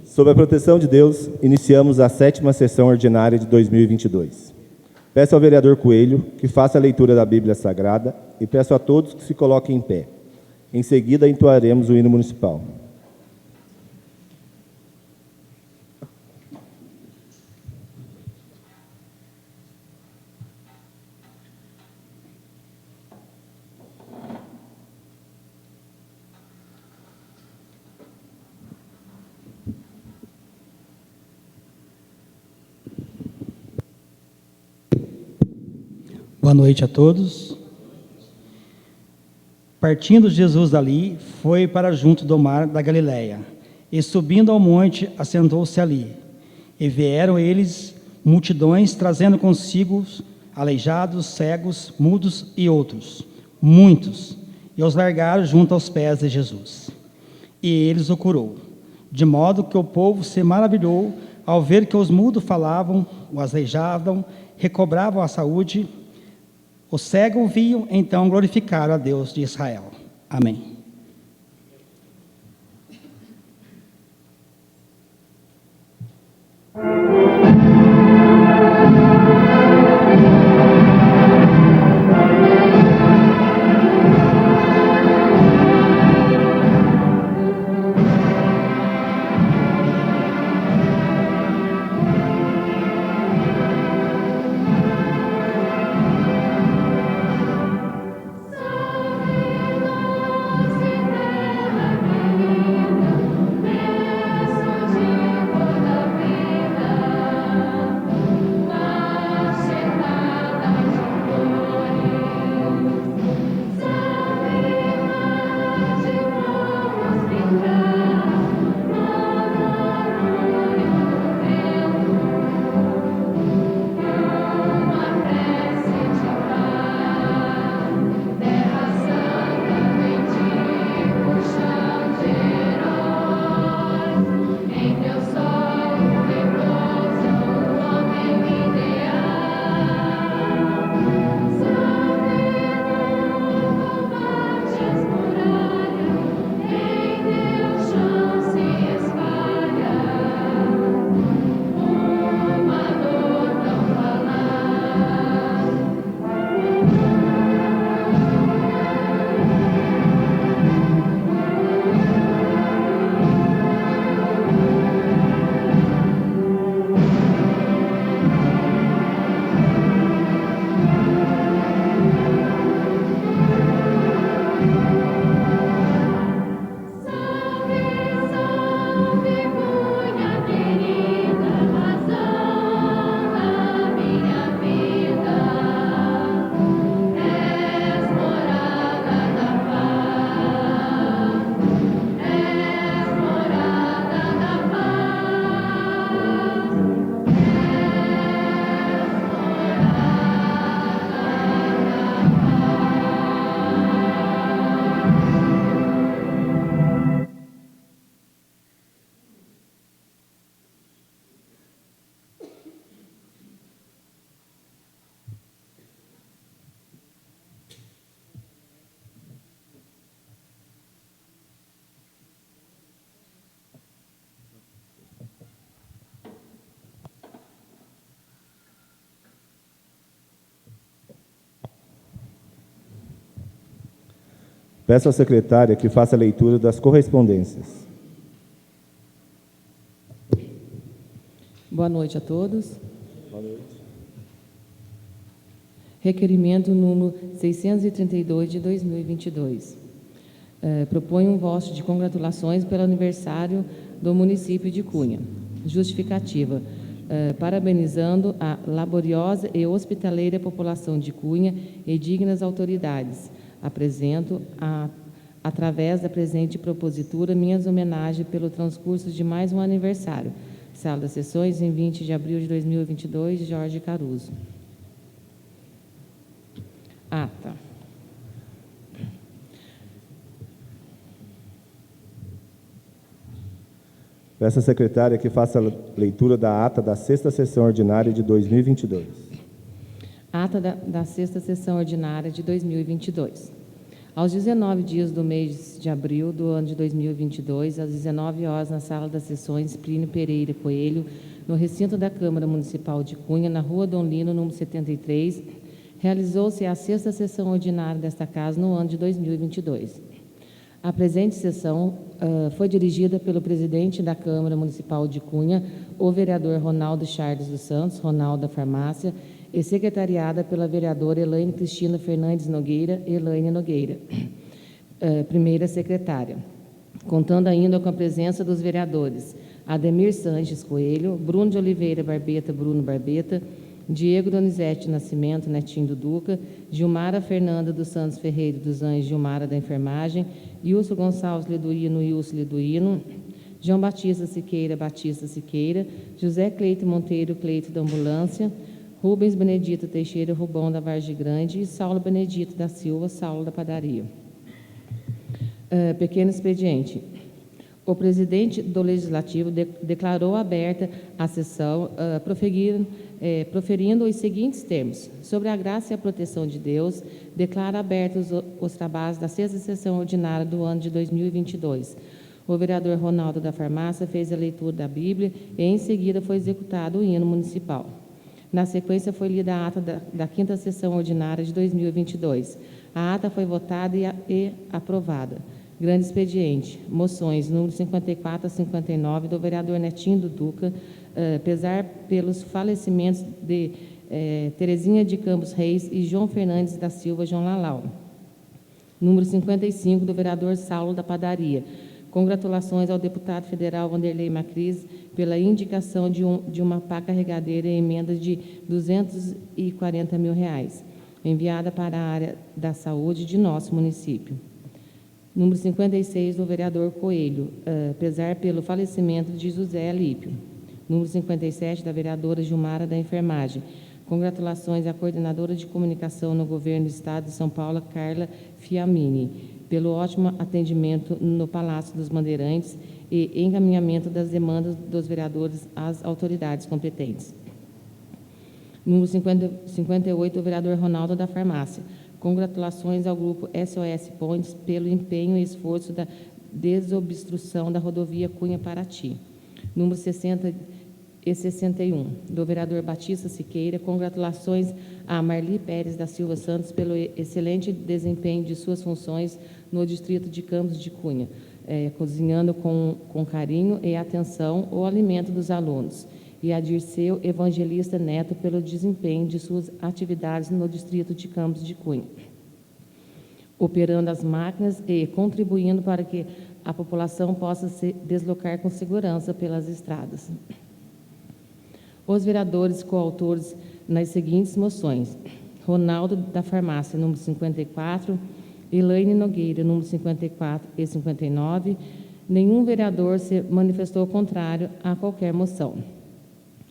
Sob a proteção de Deus, iniciamos a 7ª sessão ordinária de 2022. Peço ao vereador Coelho que faça a leitura da Bíblia Sagrada e peço a todos que se coloquem em pé. Em seguida, entoaremos o hino municipal. Boa noite a todos. Partindo Jesus dali, foi para junto do mar da Galileia, e subindo ao monte, assentou-se ali. E vieram eles multidões, trazendo consigo aleijados, cegos, mudos e outros, muitos, e os largaram junto aos pés de Jesus. E eles o curou, de modo que o povo se maravilhou ao ver que os mudos falavam, os aleijados recobravam a saúde. Os cegos viam, então glorificaram a Deus de Israel. Amém. Peço à secretária que faça a leitura das correspondências. Boa noite a todos. Boa noite. Requerimento número 632 de 2022. Proponho um voto de congratulações pelo aniversário do município de Cunha. Justificativa. Parabenizando a laboriosa e hospitaleira população de Cunha e dignas autoridades. Apresento, através da presente propositura, minhas homenagens pelo transcurso de mais um aniversário. Sala das Sessões, em 20 de abril de 2022, Jorge Caruso. Ata. Peço à secretária que faça a leitura da ata da 6ª sessão ordinária de 2022. Ata da 6ª sessão ordinária de 2022. Aos 19 dias do mês de abril do ano de 2022, às 19 horas, na Sala das Sessões Plínio Pereira Coelho, no recinto da Câmara Municipal de Cunha, na Rua Dom Lino, número 73, realizou-se a 6ª sessão ordinária desta Casa no ano de 2022. A presente sessão foi dirigida pelo presidente da Câmara Municipal de Cunha, o vereador Ronaldo Charles dos Santos, Ronaldo da Farmácia, e secretariada pela vereadora Elaine Cristina Fernandes Nogueira, Elaine Nogueira, primeira secretária, contando ainda com a presença dos vereadores Ademir Sanches Coelho, Bruno de Oliveira Barbeta, Bruno Barbeta, Diego Donizete Nascimento, Netinho do Duca, Gilmara Fernanda dos Santos Ferreira dos Anjos, Gilmara da Enfermagem, Wilson Gonçalves Leduíno, Wilson Leduíno, João Batista Siqueira, Batista Siqueira, José Cleito Monteiro, Cleito da Ambulância, Rubens Benedito Teixeira, Rubão da Vargem Grande e Saulo Benedito da Silva, Saulo da Padaria. Pequeno expediente. O presidente do Legislativo declarou aberta a sessão, proferindo os seguintes termos. Sobre a graça e a proteção de Deus, declara abertos os trabalhos da 6ª sessão ordinária do ano de 2022. O vereador Ronaldo da Farmácia fez a leitura da Bíblia e, em seguida, foi executado o hino municipal. Na sequência, foi lida a ata da 5ª sessão ordinária de 2022. A ata foi votada e aprovada. Grande expediente. Moções, número 54 a 59, do vereador Netinho do Duca, pesar pelos falecimentos de Terezinha de Campos Reis e João Fernandes da Silva, João Lalau. Número 55, do vereador Saulo da Padaria. Congratulações ao deputado federal Vanderlei Macris pela indicação de uma pá carregadeira e emenda de R$240 mil, enviada para a área da saúde de nosso município. Número 56, do vereador Coelho, pesar pelo falecimento de José Alípio. Número 57, da vereadora Gilmara da Enfermagem. Congratulações à coordenadora de comunicação no governo do Estado de São Paulo, Carla Fiamini, pelo ótimo atendimento no Palácio dos Bandeirantes e encaminhamento das demandas dos vereadores às autoridades competentes. Número 58, do vereador Ronaldo da Farmácia. Congratulações ao grupo SOS Pontes pelo empenho e esforço da desobstrução da rodovia Cunha-Paraty. Número 60 e 61, do vereador Batista Siqueira. Congratulações a Marli Pérez da Silva Santos pelo excelente desempenho de suas funções no distrito de Campos de Cunha, cozinhando com carinho e atenção o alimento dos alunos. E a Dirceu Evangelista Neto pelo desempenho de suas atividades no distrito de Campos de Cunha, operando as máquinas e contribuindo para que a população possa se deslocar com segurança pelas estradas. Os vereadores coautores nas seguintes moções: Ronaldo da Farmácia, número 54, Elaine Nogueira, número 54 e 59. Nenhum vereador se manifestou contrário a qualquer moção.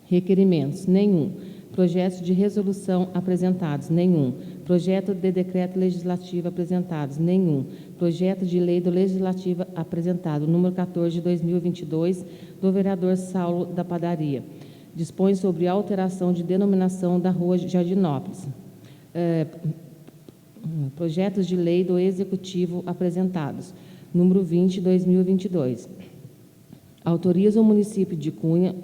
Requerimentos: nenhum. Projetos de resolução apresentados: nenhum. Projeto de decreto legislativo apresentados: nenhum. Projeto de lei do Legislativo apresentado, número 14 de 2022, do vereador Saulo da Padaria. Dispõe sobre alteração de denominação da rua Jardinópolis. Projetos de lei do Executivo apresentados, número 20 de 2022. Autoriza o município de Cunha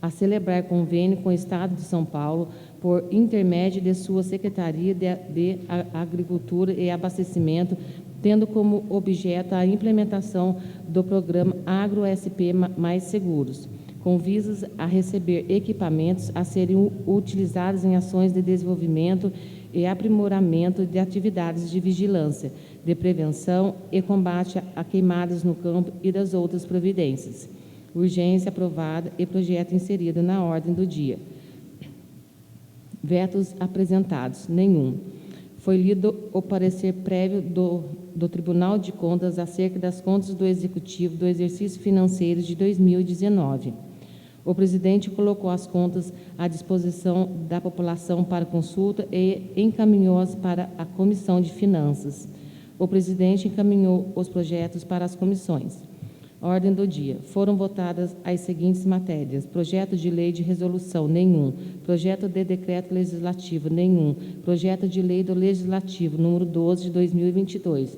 a celebrar convênio com o Estado de São Paulo por intermédio de sua Secretaria de Agricultura e Abastecimento, tendo como objeto a implementação do programa AgroSP Mais Seguros, com vistas a receber equipamentos a serem utilizados em ações de desenvolvimento e aprimoramento de atividades de vigilância, de prevenção e combate a queimadas no campo e das outras providências. Urgência aprovada e projeto inserido na ordem do dia. Vetos apresentados: nenhum. Foi lido o parecer prévio do Tribunal de Contas acerca das contas do Executivo do exercício financeiro de 2019. O presidente colocou as contas à disposição da população para consulta e encaminhou-as para a Comissão de Finanças. O presidente encaminhou os projetos para as comissões. Ordem do dia. Foram votadas as seguintes matérias: projeto de lei de resolução, nenhum. Projeto de decreto legislativo, nenhum. Projeto de lei do Legislativo, número 12 de 2022,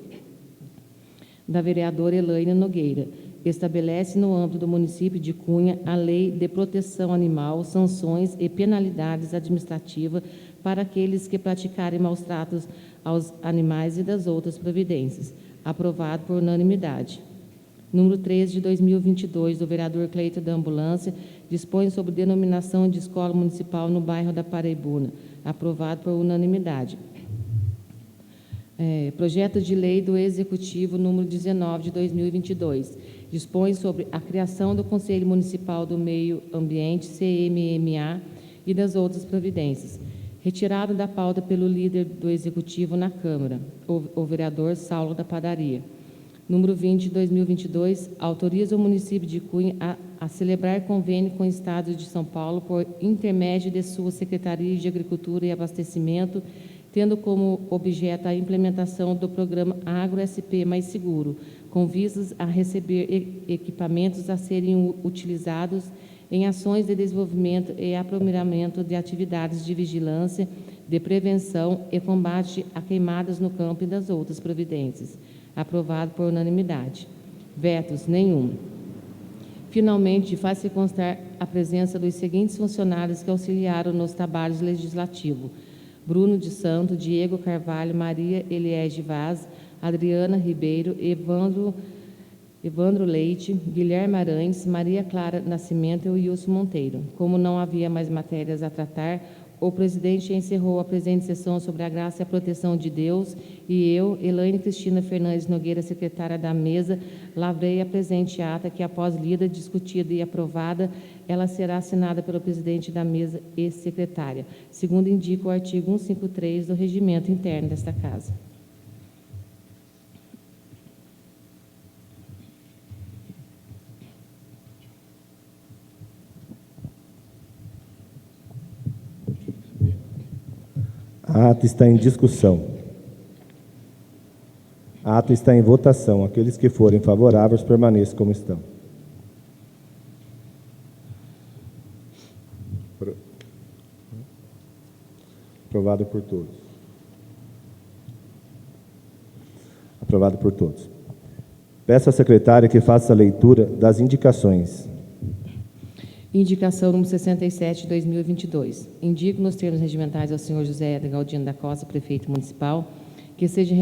da vereadora Elaine Nogueira. Estabelece no âmbito do município de Cunha a Lei de Proteção Animal, sanções e penalidades administrativas para aqueles que praticarem maus tratos aos animais e das outras providências. Aprovado por unanimidade. Número 13 de 2022, do vereador Cleiton da Ambulância, dispõe sobre denominação de escola municipal no bairro da Paraibuna. Aprovado por unanimidade. Projeto de lei do Executivo, número 19 de 2022, dispõe sobre a criação do Conselho Municipal do Meio Ambiente, CMMA, e das outras providências. Retirado da pauta pelo líder do Executivo na Câmara, o vereador Saulo da Padaria. Número 20 de 2022, autoriza o município de Cunha a celebrar convênio com o Estado de São Paulo por intermédio de sua Secretaria de Agricultura e Abastecimento, tendo como objeto a implementação do programa Agro-SP Mais Seguro, com vistas a receber equipamentos a serem utilizados em ações de desenvolvimento e aprimoramento de atividades de vigilância, de prevenção e combate a queimadas no campo e das outras providências. Aprovado por unanimidade. Vetos, nenhum. Finalmente, faz-se constar a presença dos seguintes funcionários que auxiliaram nos trabalhos legislativos: Bruno de Santo, Diego Carvalho, Maria Eliege Vaz, Adriana Ribeiro, Evandro Leite, Guilherme Arantes, Maria Clara Nascimento e Wilson Monteiro. Como não havia mais matérias a tratar, o presidente encerrou a presente sessão sobre a graça e a proteção de Deus e eu, Elaine Cristina Fernandes Nogueira, secretária da mesa, lavrei a presente ata que, após lida, discutida e aprovada, ela será assinada pelo presidente da mesa e secretária, segundo indica o artigo 153 do regimento interno desta Casa. A ata está em discussão. A ata está em votação. Aqueles que forem favoráveis, permaneçam como estão. Aprovado por todos. Aprovado por todos. Peço à secretária que faça a leitura das indicações. Indicação número 67 de 2022. Indico nos termos regimentais ao senhor José Eder Galdino da Costa, prefeito municipal, que seja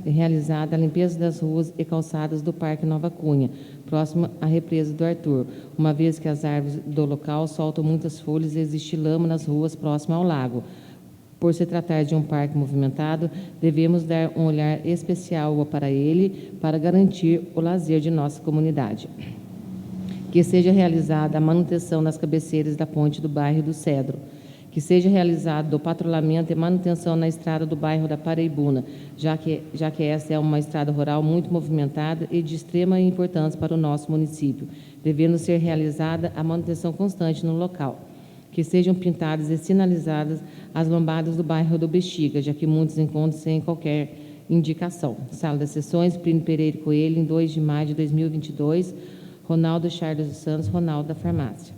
realizada a limpeza das ruas e calçadas do Parque Nova Cunha, próximo à represa do Arthur, uma vez que as árvores do local soltam muitas folhas e existe lama nas ruas próximas ao lago. Por se tratar de um parque movimentado, devemos dar um olhar especial para ele, para garantir o lazer de nossa comunidade. Que seja realizada a manutenção nas cabeceiras da ponte do bairro do Cedro, que seja realizado o patrulhamento e manutenção na estrada do bairro da Paraibuna, já que essa é uma estrada rural muito movimentada e de extrema importância para o nosso município, devendo ser realizada a manutenção constante no local. Que sejam pintadas e sinalizadas as lombadas do bairro do Bexiga, já que muitos encontram sem qualquer indicação. Sala das Sessões, Plínio Pereira Coelho, em 2 de maio de 2022, Ronaldo Charles dos Santos, Ronaldo da Farmácia.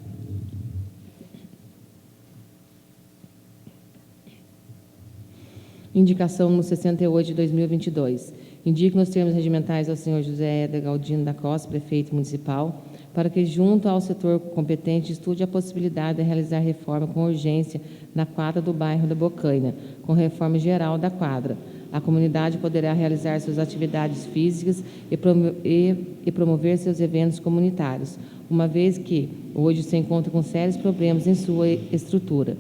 Indicação no 68 de 2022. Indico nos termos regimentais ao senhor José Eder Galdino da Costa, prefeito municipal, para que, junto ao setor competente, estude a possibilidade de realizar reforma com urgência na quadra do bairro da Bocaina, com reforma geral da quadra. A comunidade poderá realizar suas atividades físicas e promover seus eventos comunitários, uma vez que hoje se encontra com sérios problemas em sua estrutura.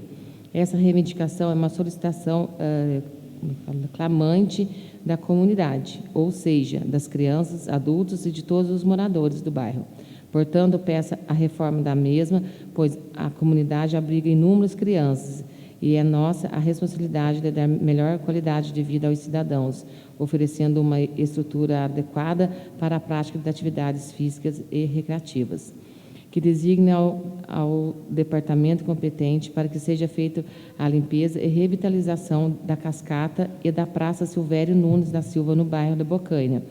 Essa reivindicação é uma solicitação clamante da comunidade, ou seja, das crianças, adultos e de todos os moradores do bairro. Portanto, peço a reforma da mesma, pois a comunidade abriga inúmeras crianças e é nossa a responsabilidade de dar melhor qualidade de vida aos cidadãos, oferecendo uma estrutura adequada para a prática de atividades físicas e recreativas. Que designe ao departamento competente para que seja feita a limpeza e revitalização da cascata e da Praça Silvério Nunes da Silva, no bairro da Bocaina,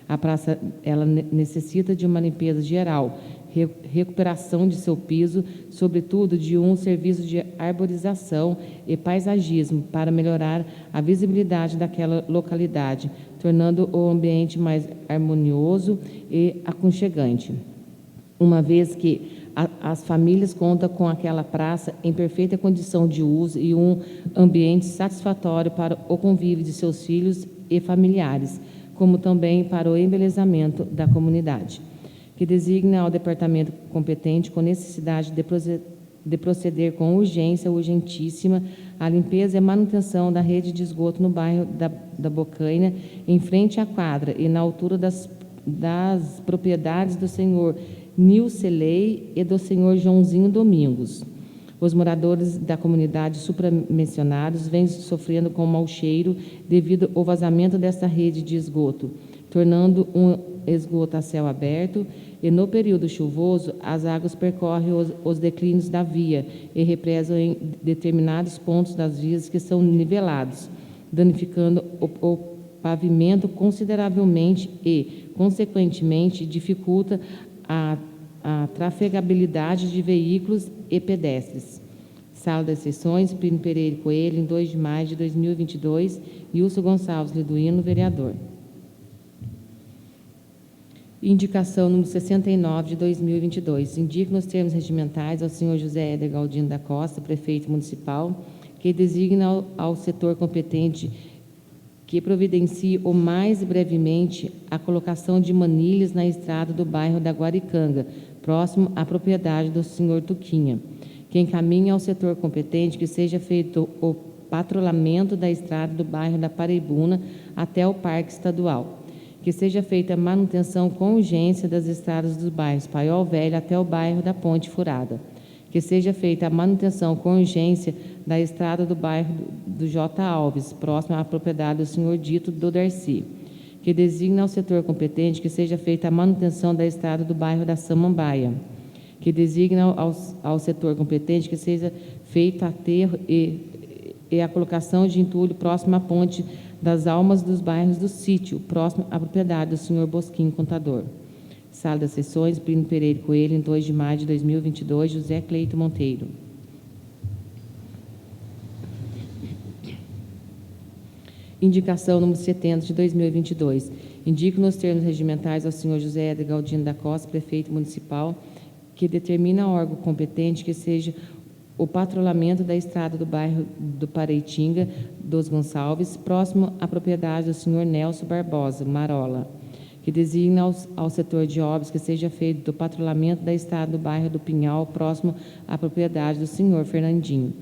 A praça ela necessita de uma limpeza geral, recuperação de seu piso, sobretudo de um serviço de arborização e paisagismo para melhorar a visibilidade daquela localidade, tornando o ambiente mais harmonioso e aconchegante. Uma vez que as famílias contam com aquela praça em perfeita condição de uso e um ambiente satisfatório para o convívio de seus filhos e familiares, como também para o embelezamento da comunidade, que designa ao departamento competente com necessidade de proceder com urgência urgentíssima a limpeza e manutenção da rede de esgoto no bairro da Bocaina, em frente à quadra e na altura das propriedades do senhor Nilcelei e do senhor Joãozinho Domingos. Os moradores da comunidade supramencionados vêm sofrendo com mau cheiro devido ao vazamento desta rede de esgoto, tornando um esgoto a céu aberto, e no período chuvoso as águas percorrem os declínios da via e represam em determinados pontos das vias que são nivelados, danificando o pavimento consideravelmente e, consequentemente, dificulta a trafegabilidade de veículos e pedestres. Sala das Sessões, Plínio Pereira Coelho, em 2 de maio de 2022, Wilson Gonçalves Liduino, vereador. Indicação número 69 de 2022. Indica nos termos regimentais ao senhor José Éder Galdino da Costa, prefeito municipal, que designa ao setor competente que providencie o mais brevemente a colocação de manilhas na estrada do bairro da Guaricanga, próximo à propriedade do senhor Tuquinha, que encaminhe ao setor competente que seja feito o patrulhamento da estrada do bairro da Paraibuna até o Parque Estadual, que seja feita a manutenção com urgência das estradas dos bairros Paiol Velho até o bairro da Ponte Furada, que seja feita a manutenção com urgência da estrada do bairro do J. Alves, próximo à propriedade do senhor Dito do Darcy, que designa ao setor competente que seja feita a manutenção da estrada do bairro da Samambaia, que designa ao setor competente que seja feito aterro e a colocação de entulho próximo à ponte das Almas dos bairros do sítio, próximo à propriedade do senhor Bosquinho Contador. Sala das Sessões, Plínio Pereira Coelho, em 2 de maio de 2022, José Cleito Monteiro. Indicação número 70 de 2022. Indico nos termos regimentais ao senhor José Éder Galdino da Costa, prefeito municipal, que determina ao órgão competente que seja o patrulhamento da estrada do bairro do Pareitinga dos Gonçalves, próximo à propriedade do senhor Nelson Barbosa, Marola, que designa ao setor de obras que seja feito o patrulhamento da estrada do bairro do Pinhal, próximo à propriedade do senhor Fernandinho.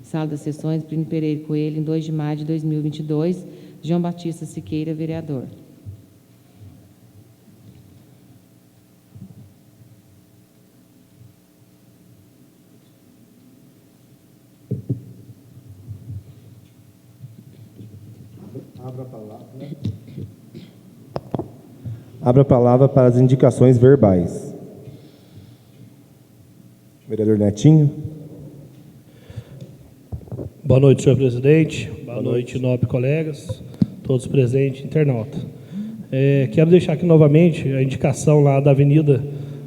Sala das Sessões, Plínio Pereira Coelho, em 2 de maio de 2022, João Batista Siqueira, vereador. Abra a palavra para as indicações verbais. Vereador Netinho. Boa noite, senhor presidente. Boa noite, nobres colegas, todos presentes, internauta. Quero deixar aqui novamente a indicação lá da Avenida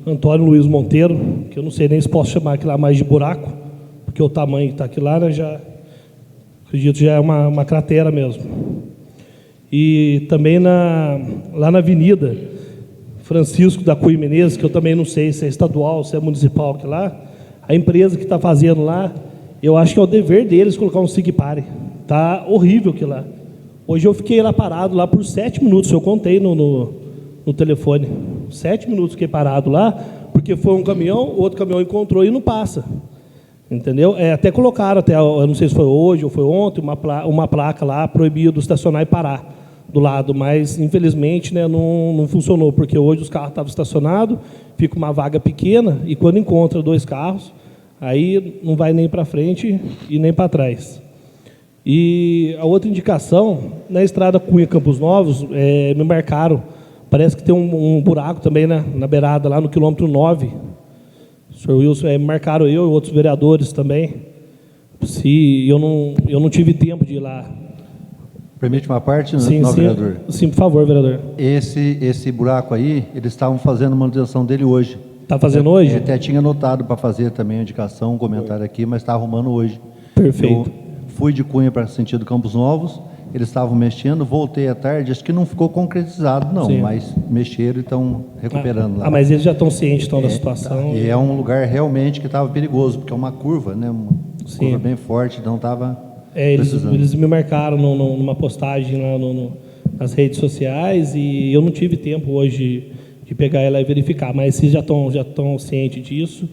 Antônio Luiz Monteiro, que eu não sei nem se posso chamar aqui lá mais de buraco, porque o tamanho que está aqui lá, né, já acredito já é uma cratera mesmo. E também lá na Avenida Francisco da Cunha Menezes, que eu também não sei se é estadual, se é municipal aqui lá, a empresa que está fazendo lá, eu acho que é o dever deles colocar um SIGPARE. Está horrível aquilo lá. Hoje eu fiquei lá parado lá por 7 minutos, eu contei no telefone. 7 minutos fiquei parado lá, porque foi um caminhão, o outro caminhão encontrou e não passa. Entendeu? Até colocaram, eu não sei se foi hoje ou foi ontem, uma placa lá proibido estacionar e parar do lado, mas infelizmente, né, não funcionou, porque hoje os carros estavam estacionados, fica uma vaga pequena e quando encontra 2 carros, aí não vai nem para frente e nem para trás. E a outra indicação, na estrada Cunha Campos Novos, me marcaram, parece que tem um buraco também, né, na beirada, lá no quilômetro 9. O senhor Wilson, marcaram eu e outros vereadores também, se eu não tive tempo de ir lá Permite uma parte, Sim, não, sim, vereador? sim, por favor, vereador. Esse buraco aí, eles estavam fazendo a manutenção dele hoje. Está fazendo hoje? Eu até tinha anotado para fazer também a indicação, um comentário aqui, mas está arrumando hoje. Perfeito. Eu fui de Cunha para sentido Campos Novos, eles estavam mexendo, voltei à tarde, acho que não ficou concretizado não, Sim. mas mexeram e estão recuperando lá. Mas eles já estão cientes então, da situação. E é um lugar realmente que estava perigoso, porque é uma curva, né? Uma Sim. curva bem forte, então estava precisando. Eles me marcaram numa postagem lá nas redes sociais e eu não tive tempo hoje de pegar ela e verificar, mas se já estão cientes disso,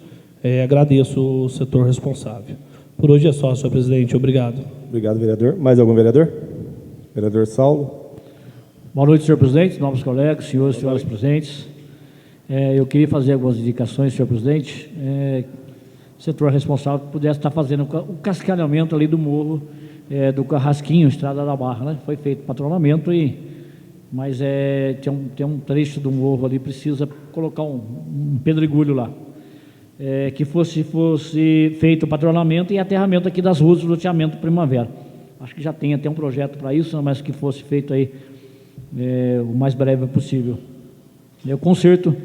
agradeço o setor responsável. Por hoje é só, senhor presidente. Obrigado. Obrigado, vereador. Mais algum vereador? Vereador Saulo. Boa noite, senhor presidente, novos colegas, senhores e senhoras presentes. Eu queria fazer algumas indicações, senhor presidente. O setor responsável pudesse estar fazendo o cascalhamento ali do morro do Carrasquinho, Estrada da Barra, né? Foi feito patrulhamento, mas tem um trecho do morro ali, precisa colocar um pedregulho lá. Que fosse feito o patrulhamento e aterramento aqui das ruas do loteamento Primavera. Acho que já tem até um projeto para isso, mas que fosse feito aí o mais breve possível. O conserto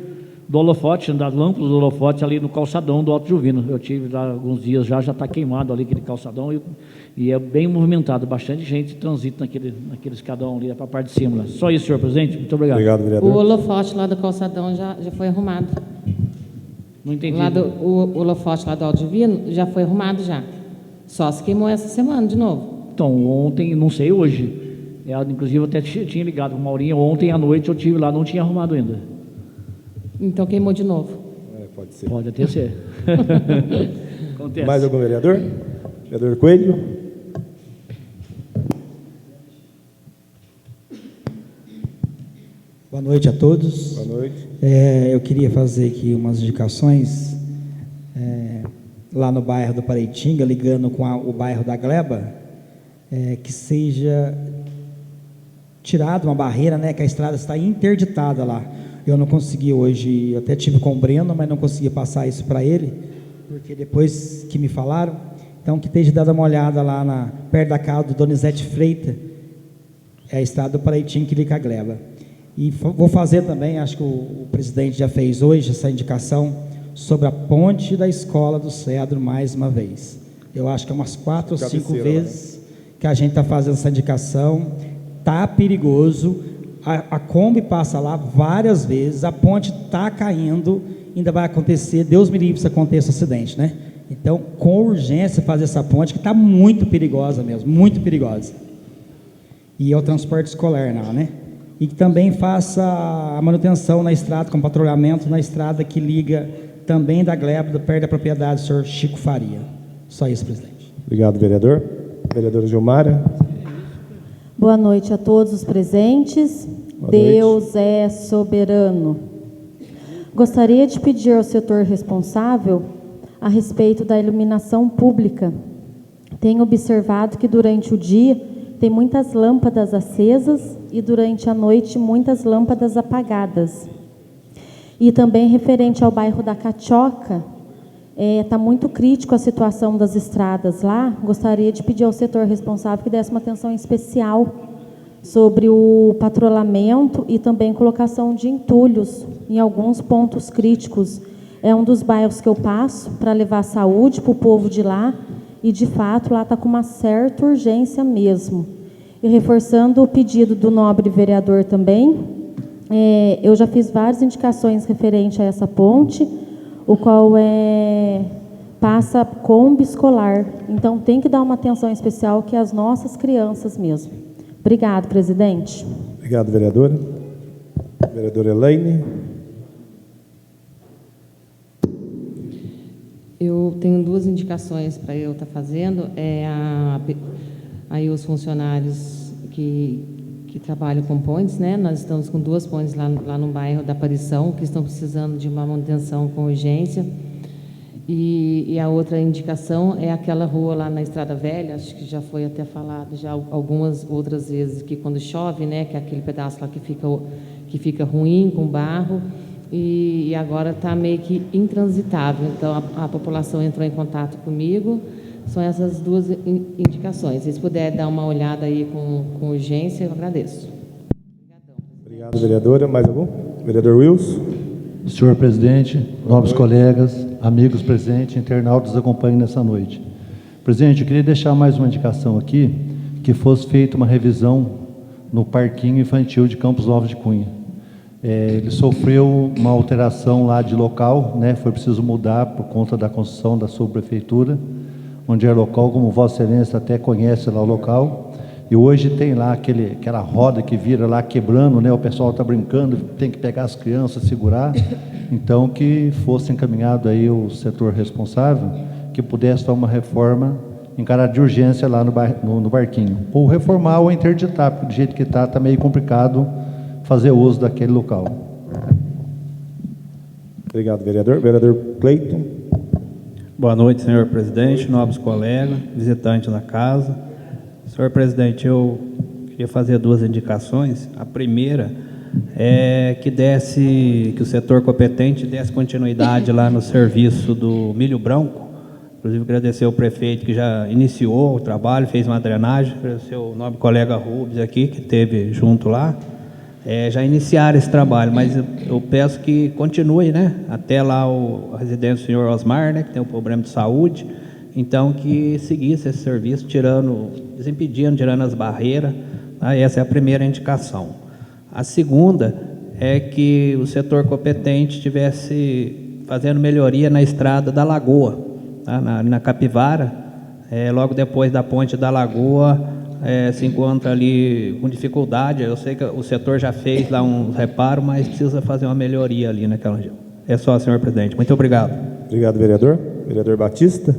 do holofote, das lâmpadas do holofote ali no calçadão do Alto Juvino. Eu tive lá alguns dias já está queimado ali aquele calçadão e é bem movimentado, bastante gente transita naquele escadão ali para a parte de cima. Só isso, senhor presidente. Muito obrigado. Obrigado, O vereador. holofote lá do calçadão já foi arrumado. Não entendi. O holofote lá do Alto Divino já foi arrumado já. Só se queimou essa semana de novo. Então, ontem, não sei hoje. Inclusive, eu até tinha ligado com o Maurinho. Ontem à noite eu tive lá, não tinha arrumado ainda. Então queimou de novo. Pode ser. Pode até ser. Acontece. Mais algum vereador? Vereador Coelho. Boa noite a todos. Boa noite. Eu queria fazer aqui umas indicações lá no bairro do Pareitinga, ligando com o bairro da Gleba, que seja tirada uma barreira, né, que a estrada está interditada lá. Eu não consegui hoje, eu até tive com o Breno, mas não consegui passar isso para ele, porque depois que me falaram, então que esteja dado uma olhada lá perto da casa do Donizete Freita, a estrada do Pareitinga que liga a Gleba. E vou fazer também, acho que o presidente já fez hoje essa indicação sobre a ponte da escola do Cedro mais uma vez. Eu acho que é umas 4 ou 5 vezes que a gente está fazendo essa indicação. Está perigoso, a Kombi passa lá várias vezes, a ponte está caindo, ainda vai acontecer, Deus me livre se aconteça um acidente, né? Então, com urgência fazer essa ponte, que está muito perigosa mesmo, muito perigosa. E é o transporte escolar, não, né? E que também faça a manutenção na estrada, com patrulhamento na estrada que liga também da Gleba, perto da propriedade do senhor Chico Faria. Só isso, presidente. Obrigado, vereador. Vereadora Gilmara. Boa noite a todos os presentes. Boa Deus noite. é soberano. Gostaria de pedir ao setor responsável a respeito da iluminação pública. Tenho observado que durante o dia tem muitas lâmpadas acesas e durante a noite muitas lâmpadas apagadas. E também referente ao bairro da Cachoca, está muito crítico a situação das estradas lá. Gostaria de pedir ao setor responsável que desse uma atenção especial sobre o patrulhamento e também colocação de entulhos em alguns pontos críticos. É um dos bairros que eu passo para levar saúde para o povo de lá e, de fato, lá está com uma certa urgência mesmo. E reforçando o pedido do nobre vereador também, eu já fiz várias indicações referente a essa ponte, o qual passa Kombi escolar. Então, tem que dar uma atenção especial que é as nossas crianças mesmo. Obrigado, presidente. Obrigado, vereadora. Vereadora Elaine. Eu tenho 2 indicações para eu estar fazendo. Aí os funcionários que trabalham com pontes, né? Nós estamos com 2 pontes lá no bairro da Aparição, que estão precisando de uma manutenção com urgência. E a outra indicação é aquela rua lá na Estrada Velha, acho que já foi até falado já algumas outras vezes, que quando chove, né, que é aquele pedaço lá que fica ruim, com barro, e agora está meio que intransitável. Então, a população entrou em contato comigo, São essas duas indicações. Se vocês puderem dar uma olhada aí com urgência, eu agradeço. Obrigado, vereadora. Mais algum? Vereador Wilson. Senhor presidente, nobres colegas, amigos presentes, internautas que acompanham nessa noite. Presidente, eu queria deixar mais uma indicação aqui, que fosse feita uma revisão no parquinho infantil de Campos Novos de Cunha. Ele sofreu uma alteração lá de local, né? Foi preciso mudar por conta da construção da subprefeitura, onde é local, como Vossa Excelência até conhece lá o local, e hoje tem lá aquela roda que vira lá quebrando, né? O pessoal está brincando, tem que pegar as crianças, segurar. Então, que fosse encaminhado aí o setor responsável, que pudesse fazer uma reforma em caráter de urgência lá no barquinho. Ou reformar ou interditar, porque do jeito que está meio complicado fazer uso daquele local. Obrigado, vereador. Vereador Cleiton. Boa noite, senhor presidente, nobres colegas, visitantes da casa. Senhor presidente, eu queria fazer duas indicações. A primeira é que o setor competente desse continuidade lá no serviço do milho branco. Inclusive, agradecer ao prefeito que já iniciou o trabalho, fez uma drenagem, agradecer ao nobre colega Rubens aqui, que esteve junto lá. Já iniciaram esse trabalho, mas eu peço que continue, né? Até lá a residência do senhor Osmar, né? Que tem um problema de saúde. Então, que seguisse esse serviço, desimpedindo, tirando as barreiras. Tá? Essa é a primeira indicação. A segunda é que o setor competente estivesse fazendo melhoria na estrada da Lagoa, tá? na Capivara, logo depois da ponte da Lagoa, se encontra ali com dificuldade. Eu sei que o setor já fez lá um reparo, mas precisa fazer uma melhoria ali naquela região. É só, senhor presidente. Muito obrigado. Obrigado, vereador. Vereador Batista.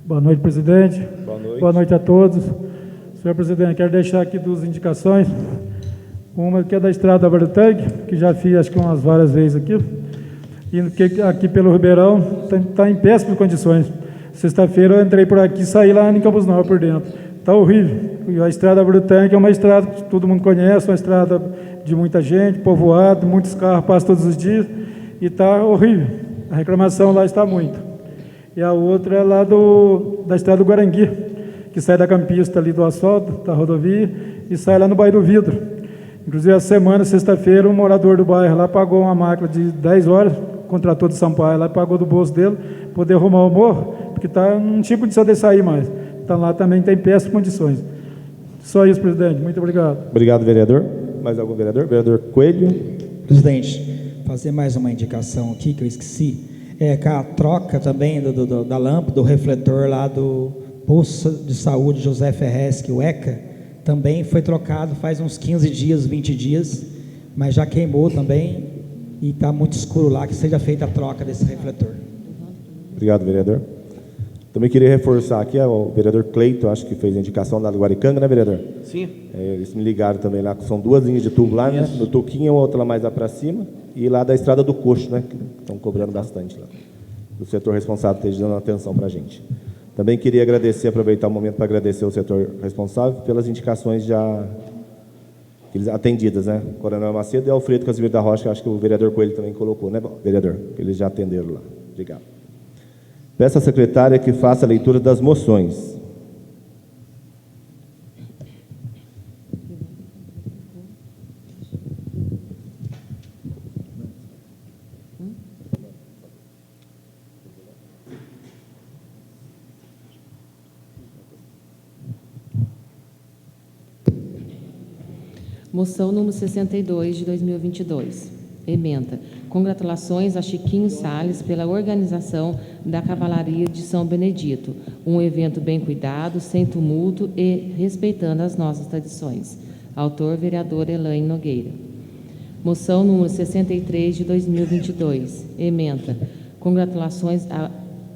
Boa noite, presidente. Boa noite. Boa noite a todos. Senhor presidente, quero deixar aqui duas indicações. Uma que é da estrada Barutag, que já fiz acho que umas várias vezes aqui. E que aqui pelo Ribeirão está em péssimas condições. Sexta-feira eu entrei por aqui e saí lá em Campos Novos por dentro. Está horrível. E a estrada Barutag é uma estrada que todo mundo conhece, uma estrada de muita gente, povoado, muitos carros passam todos os dias. E está horrível. A reclamação lá está muito. E a outra é lá da estrada do Guarangui, que sai da campista ali do asfalto, da rodovia, e sai lá no bairro do Vidro. Inclusive, essa semana, sexta-feira, um morador do bairro lá pagou uma máquina de 10 horas, contratou de Sampaio lá, pagou do bolso dele, poder arrumar o morro, porque não tinha condição de sair mais. Então lá também tem péssimas condições. Só isso, presidente. Muito obrigado. Obrigado, vereador. Mais algum vereador? Vereador Coelho. Presidente, fazer mais uma indicação aqui que eu esqueci. Com a troca também da lâmpada, do refletor lá do Posto de Saúde José Ferreschi, o ECA, também foi trocado faz uns 15 dias, 20 dias, mas já queimou também e está muito escuro lá, que seja feita a troca desse refletor. Obrigado, vereador. Também queria reforçar aqui, o vereador Cleiton, acho que fez a indicação lá do Guaricanga, né, vereador? Sim. Eles me ligaram também lá, são duas linhas de tubo lá, né? No Toquinho, outra lá mais lá para cima, e lá da estrada do Coxo, né? Que estão cobrando bastante lá. O setor responsável esteja dando atenção para a gente. Também queria aproveitar o momento para agradecer ao setor responsável pelas indicações já atendidas, né? Coronel Macedo e Alfredo Casimiro da Rocha, acho que o vereador Coelho também colocou, né, vereador? Eles já atenderam lá. Obrigado. Peço à secretária que faça a leitura das moções. Moção número 62 de 2022. Ementa. Congratulações a Chiquinho Salles pela organização da Cavalaria de São Benedito. Um evento bem cuidado, sem tumulto e respeitando as nossas tradições. Autor, vereador Elaine Nogueira. Moção número 63 de 2022. Ementa. Congratulações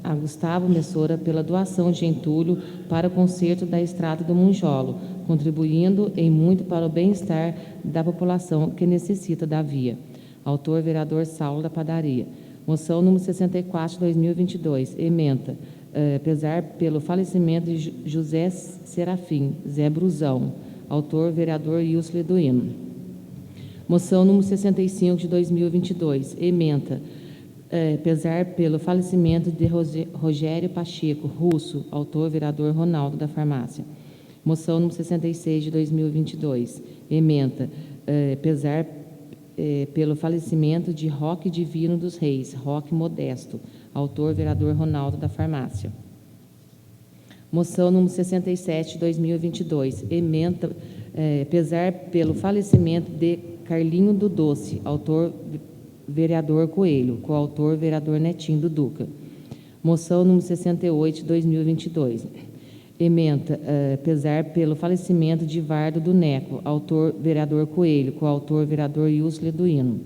a Gustavo Messora pela doação de entulho para o conserto da estrada do Munjolo, contribuindo em muito para o bem-estar da população que necessita da via. Autor, vereador Saulo da Padaria. Moção número 64 de 2022. Ementa. Pesar pelo falecimento de José Serafim, Zé Brusão. Autor, vereador Wilson Leduino. Moção número 65 de 2022. Ementa. pesar pelo falecimento de Rogério Pacheco, russo, autor, vereador Ronaldo da Farmácia. Moção número 66 de 2022. Ementa, pesar pelo falecimento de Roque Divino dos Reis, Roque Modesto, autor, vereador Ronaldo da Farmácia. Moção número 67 de 2022. Ementa, pesar pelo falecimento de Carlinho do Doce, autor, vereador Coelho, coautor, vereador Netinho do Duca. Moção número 68 de 2022. Ementa, pesar pelo falecimento de Vardo do Neco, autor, vereador Coelho, coautor, vereador Wilson Leduino.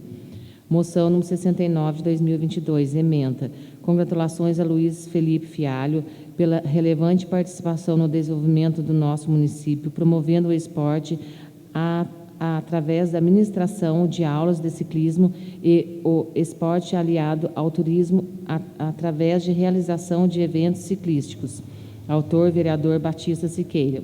Moção número 69 de 2022. Ementa, congratulações a Luiz Felipe Fialho pela relevante participação no desenvolvimento do nosso município, promovendo o esporte através da ministração de aulas de ciclismo e o esporte aliado ao turismo através de realização de eventos ciclísticos. Autor, vereador Batista Siqueira.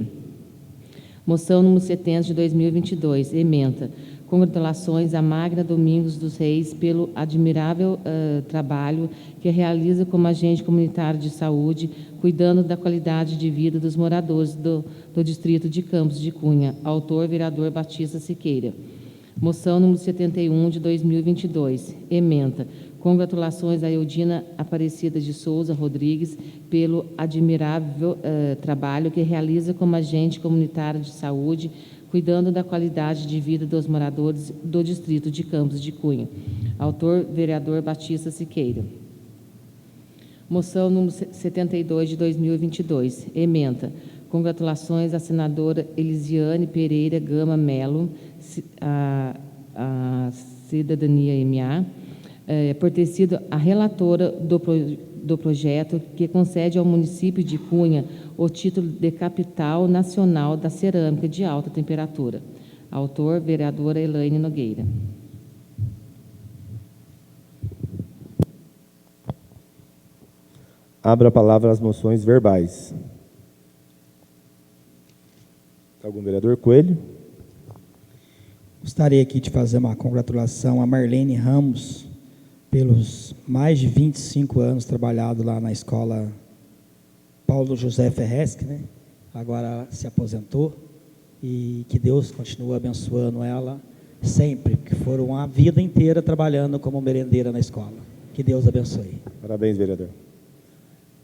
Moção número 70 de 2022. Ementa, congratulações a Magna Domingos dos Reis pelo admirável trabalho que realiza como agente comunitário de saúde, cuidando da qualidade de vida dos moradores do distrito de Campos de Cunha. Autor, vereador Batista Siqueira. Moção número 71 de 2022. Ementa, congratulações a Eudina Aparecida de Souza Rodrigues pelo admirável trabalho que realiza como agente comunitário de saúde, cuidando da qualidade de vida dos moradores do distrito de Campos de Cunha. Autor, vereador Batista Siqueira. Moção número 72 de 2022. Ementa, congratulações à senadora Elisiane Pereira Gama Melo, a Cidadania MA, por ter sido a relatora do projeto que concede ao município de Cunha o título de Capital Nacional da Cerâmica de Alta Temperatura. Autor, vereadora Elaine Nogueira. Abra a palavra às moções verbais. Algum vereador? Coelho? Gostaria aqui de fazer uma congratulação a Marlene Ramos pelos mais de 25 anos trabalhado lá na escola Paulo José Ferreschi, né? Agora ela se aposentou e que Deus continue abençoando ela sempre, porque foram a vida inteira trabalhando como merendeira na escola. Que Deus abençoe. Parabéns, vereador.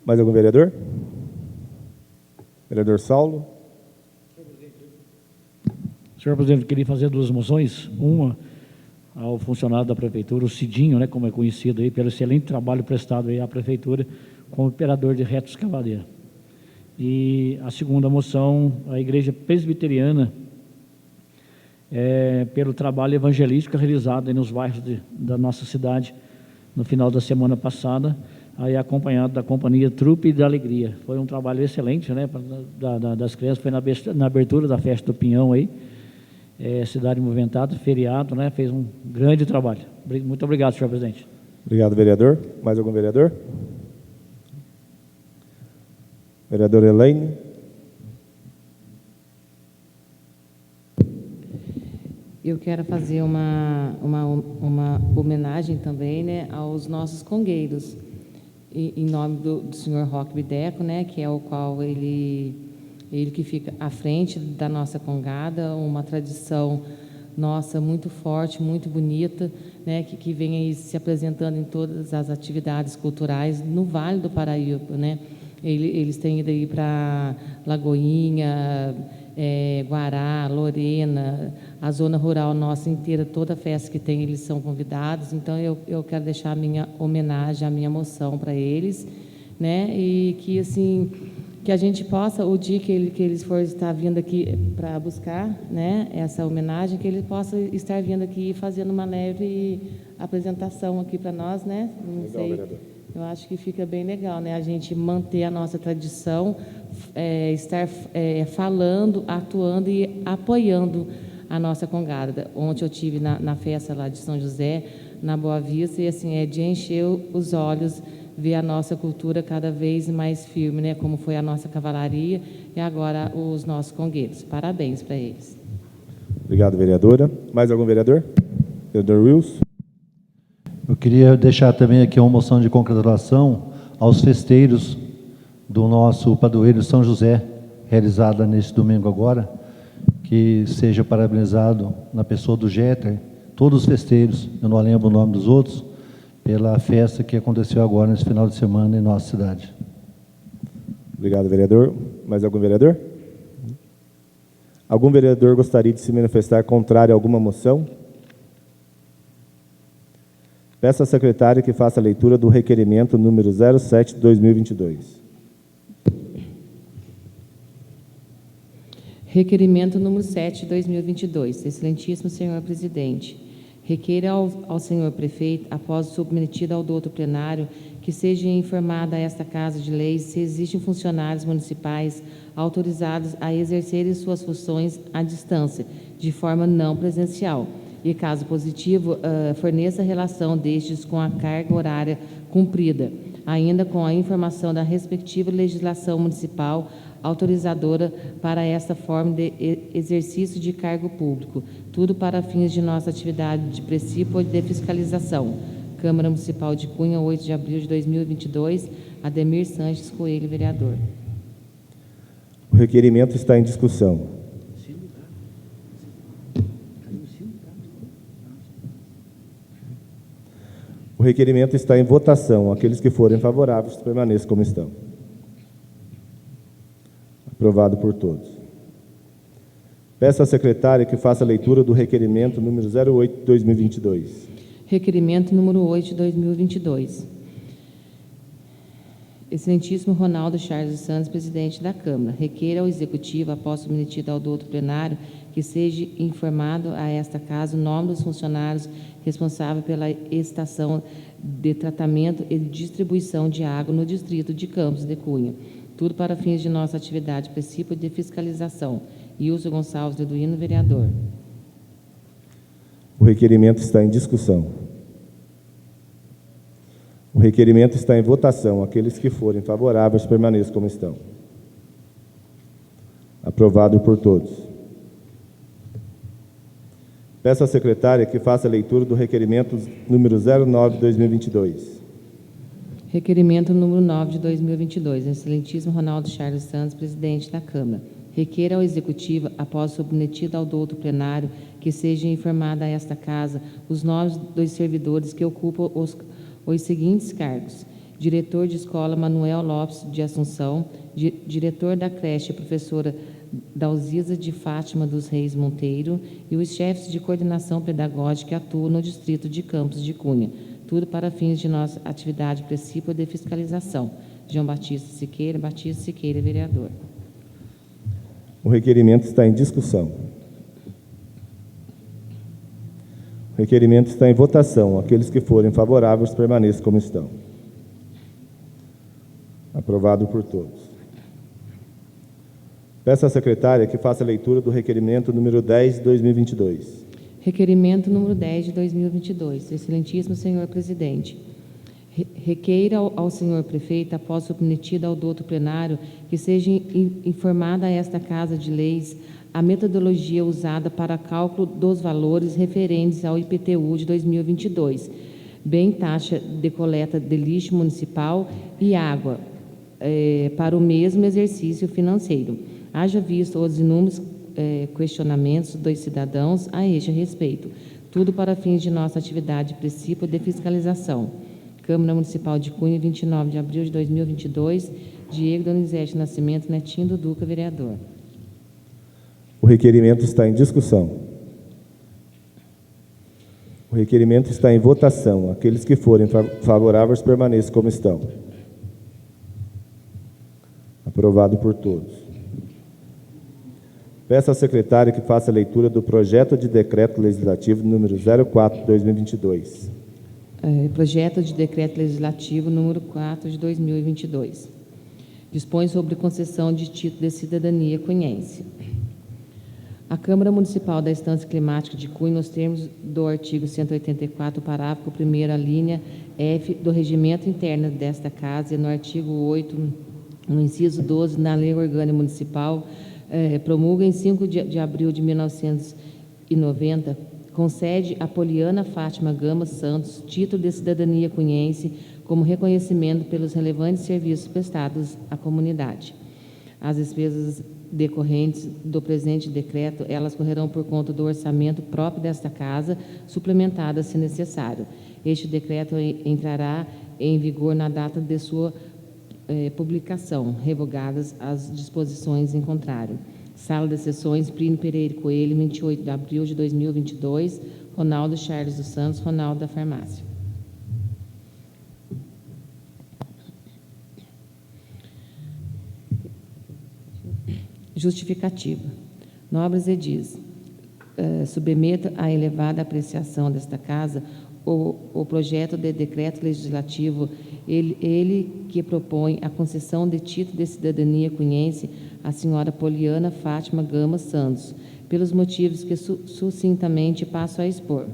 Mais algum vereador? Vereador Saulo? Senhor presidente, eu queria fazer duas moções. Uma ao funcionário da prefeitura, o Cidinho, né, como é conhecido aí, pelo excelente trabalho prestado aí à prefeitura como operador de reto escavadeira. E a segunda moção, a Igreja Presbiteriana, pelo trabalho evangelístico realizado aí nos bairros da nossa cidade no final da semana passada, aí acompanhado da Companhia Trupe da Alegria. Foi um trabalho excelente, né, das crianças, foi na abertura da festa do Pinhão aí, cidade movimentada, feriado, né, fez um grande trabalho. Muito obrigado, senhor presidente. Obrigado, vereador. Mais algum vereador? Vereador Elaine? Eu quero fazer uma homenagem também, né, aos nossos congueiros, em nome do senhor Roque Bideco, né, que é o qual ele que fica à frente da nossa congada, uma tradição nossa muito forte, muito bonita, né, que vem aí se apresentando em todas as atividades culturais no Vale do Paraíba, né. Eles têm ido aí para Lagoinha, Guará, Lorena, a zona rural nossa inteira, toda festa que tem, eles são convidados. Então, eu quero deixar a minha homenagem, a minha moção para eles, né? E que, assim, que a gente possa, o dia que eles forem estar vindo aqui para buscar, né, essa homenagem, que eles possam estar vindo aqui fazendo uma leve apresentação aqui para nós, né? Não sei. Vereador. Eu acho que fica bem legal, né? A gente manter a nossa tradição, estar falando, atuando e apoiando a nossa congada. Ontem eu tive na festa lá de São José, na Boa Vista, e assim, de encher os olhos, ver a nossa cultura cada vez mais firme, né? Como foi a nossa cavalaria e agora os nossos congueiros. Parabéns para eles. Obrigado, vereadora. Mais algum vereador? Vereador Wilson? Eu queria deixar também aqui uma moção de congratulação aos festeiros do nosso padroeiro São José, realizada neste domingo agora, que seja parabenizado na pessoa do Jeter, todos os festeiros, eu não lembro o nome dos outros, pela festa que aconteceu agora nesse final de semana em nossa cidade. Obrigado, vereador. Mais algum vereador? Algum vereador gostaria de se manifestar contrário a alguma moção? Peço à secretária que faça a leitura do requerimento número 07/2022. Requerimento número 7/2022. Excelentíssimo senhor presidente, requeira ao senhor prefeito, após submetido ao douto plenário, que seja informada a esta Casa de Leis se existem funcionários municipais autorizados a exercerem suas funções à distância, de forma não presencial, e, caso positivo, forneça a relação destes com a carga horária cumprida, ainda com a informação da respectiva legislação municipal autorizadora para esta forma de exercício de cargo público, tudo para fins de nossa atividade de princípio de fiscalização. Câmara Municipal de Cunha, 8 de abril de 2022, Ademir Sanches Coelho, vereador. O requerimento está em discussão. O requerimento está em votação. Aqueles que forem favoráveis, permaneçam como estão. Aprovado por todos. Peço à secretária que faça a leitura do requerimento número 08/2022. Requerimento número 8 de 2022. Excelentíssimo Ronaldo Charles dos Santos, presidente da Câmara, requer ao Executivo, após submetido ao douto plenário, que seja informado a esta Casa o nome dos funcionários responsáveis pela estação de tratamento e distribuição de água no distrito de Campos de Cunha, tudo para fins de nossa atividade princípio de fiscalização. Ilso Gonçalves Leduino, vereador. O requerimento está em discussão. O requerimento está em votação. Aqueles que forem favoráveis, permaneçam como estão. Aprovado por todos. Peço à secretária que faça a leitura do requerimento número 09/2022. Requerimento número 9 de 2022. Excelentíssimo Ronaldo Charles Santos, presidente da Câmara. Requer ao Executivo, após submetido ao douto plenário, que seja informada a esta Casa os nomes dos servidores que ocupam os seguintes cargos: diretor de escola Manuel Lopes de Assunção, diretor da creche professora Dalzisa de Fátima dos Reis Monteiro e os chefes de coordenação pedagógica que atuam no distrito de Campos de Cunha, tudo para fins de nossa atividade princípio de fiscalização. João Batista Siqueira, vereador. O requerimento está em discussão. O requerimento está em votação. Aqueles que forem favoráveis, permaneçam como estão. Aprovado por todos. Peço à secretária que faça a leitura do requerimento número 10 de 2022. Requerimento número 10 de 2022. Excelentíssimo senhor presidente, requeira ao senhor prefeito, após submetida ao douto plenário, que seja informada a esta Casa de Leis a metodologia usada para cálculo dos valores referentes ao IPTU de 2022, bem taxa de coleta de lixo municipal e água, para o mesmo exercício financeiro. Haja visto os inúmeros questionamentos dos cidadãos a este respeito, tudo para fins de nossa atividade princípio de fiscalização. Câmara Municipal de Cunha, 29 de abril de 2022, Diego Donizete Nascimento Netinho do Duca, vereador. O requerimento está em discussão. O requerimento está em votação. Aqueles que forem favoráveis, permaneçam como estão. Aprovado por todos. Peço à secretária que faça a leitura do projeto de decreto legislativo número 04/2022. Projeto de decreto legislativo número 4 de 2022. Dispõe sobre concessão de título de cidadania cunhense. A Câmara Municipal da Estância Climática de Cunha, nos termos do artigo 184, parágrafo 1ª, linha F do regimento interno desta Casa e no artigo 8, no inciso 12, na Lei Orgânica Municipal, promulga em 5 de abril de 1990, concede a Poliana Fátima Gama Santos título de cidadania cunhense como reconhecimento pelos relevantes serviços prestados à comunidade. As despesas decorrentes do presente decreto, elas correrão por conta do orçamento próprio desta casa, suplementadas se necessário. Este decreto entrará em vigor na data de sua publicação, revogadas as disposições em contrário. Sala de Sessões, Plínio Pereira Coelho, 28 de abril de 2022, Ronaldo Charles dos Santos, Ronaldo da Farmácia. Justificativa. Nobres edis, submeto à elevada apreciação desta Casa o projeto de decreto legislativo, ele que propõe a concessão de título de cidadania cunhense à senhora Poliana Fátima Gama Santos, pelos motivos que sucintamente passo a expor.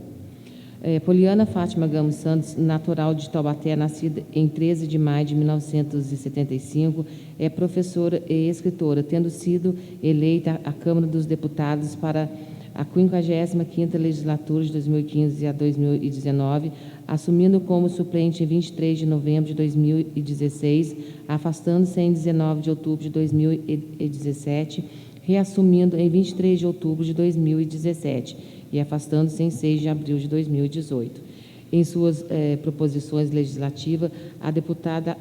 Poliana Fátima Gama Santos, natural de Taubaté, nascida em 13 de maio de 1975, é professora e escritora, tendo sido eleita à Câmara dos Deputados para a 55ª legislatura de 2015 a 2019, assumindo como suplente em 23 de novembro de 2016, afastando-se em 19 de outubro de 2017, reassumindo em 23 de outubro de 2017 e afastando-se em 6 de abril de 2018. Em suas proposições legislativas, a deputada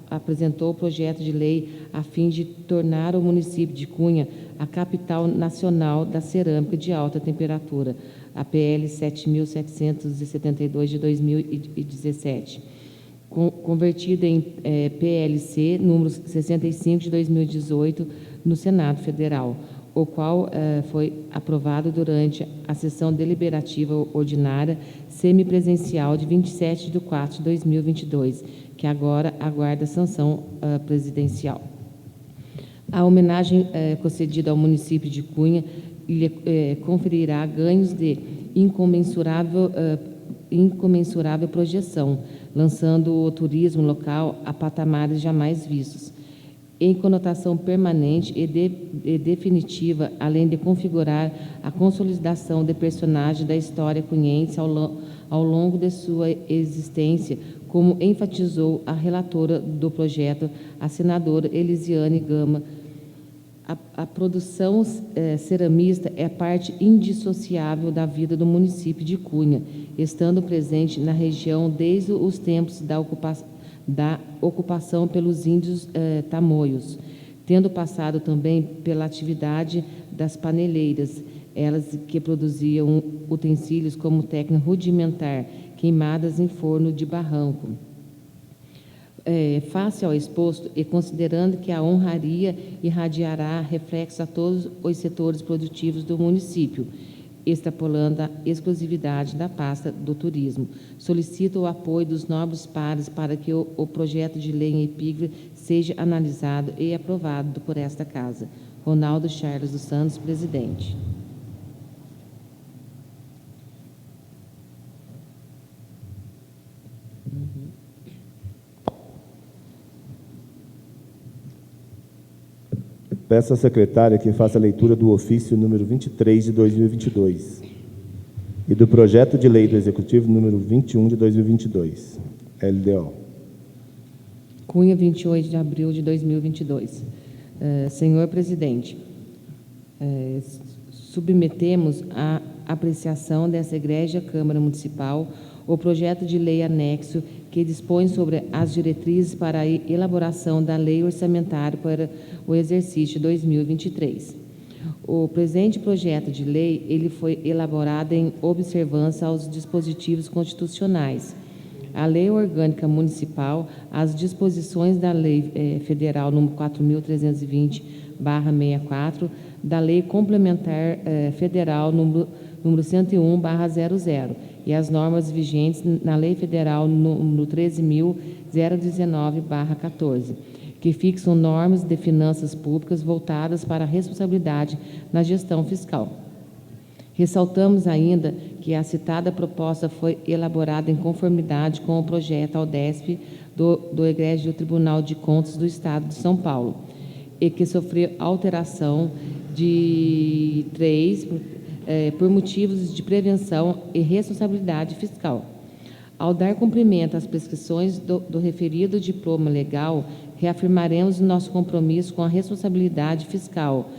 apresentou o projeto de lei a fim de tornar o município de Cunha a capital nacional da cerâmica de alta temperatura, a PL 7.772 de 2017, convertida em PLC número 65 de 2018 no Senado Federal, o qual foi aprovado durante a sessão deliberativa ordinária semipresencial de 27 de 4 de 2022, que agora aguarda sanção presidencial. A homenagem concedida ao município de Cunha lhe conferirá ganhos de incomensurável projeção, lançando o turismo local a patamares jamais vistos. Em conotação permanente e definitiva, além de configurar a consolidação de personagem da história cunhense ao longo de sua existência, como enfatizou a relatora do projeto, a senadora Elisiane Gama. A produção ceramista é parte indissociável da vida do município de Cunha, estando presente na região desde os tempos da ocupação pelos índios tamoios, tendo passado também pela atividade das paneleiras, elas que produziam utensílios como técnica rudimentar, queimadas em forno de barranco. Face ao exposto e considerando que a honraria irradiará reflexo a todos os setores produtivos do município, extrapolando a exclusividade da pasta do turismo, solicito o apoio dos nobres pares para que o projeto de lei em epígrafe seja analisado e aprovado por esta Casa. Ronaldo Charles dos Santos, presidente. Peço à secretária que faça a leitura do ofício número 23 de 2022 e do projeto de lei do Executivo número 21 de 2022, LDO. Cunha, 28 de abril de 2022. Senhor presidente, submetemos à apreciação dessa egrégia Câmara Municipal o projeto de lei anexo que dispõe sobre as diretrizes para a elaboração da lei orçamentária para o exercício 2023. O presente projeto de lei ele foi elaborado em observância aos dispositivos constitucionais, a Lei Orgânica Municipal, as disposições da Lei Federal número 4.320/64, da Lei Complementar Federal número 101/00 e as normas vigentes na Lei Federal número 13.019/14, que fixam normas de finanças públicas voltadas para a responsabilidade na gestão fiscal. Ressaltamos ainda que a citada proposta foi elaborada em conformidade com o projeto AUDESP do Egrégio Tribunal de Contas do Estado de São Paulo, e que sofreu alteração de 3 por motivos de prevenção e responsabilidade fiscal. Ao dar cumprimento às prescrições do referido diploma legal, reafirmaremos o nosso compromisso com a responsabilidade fiscal,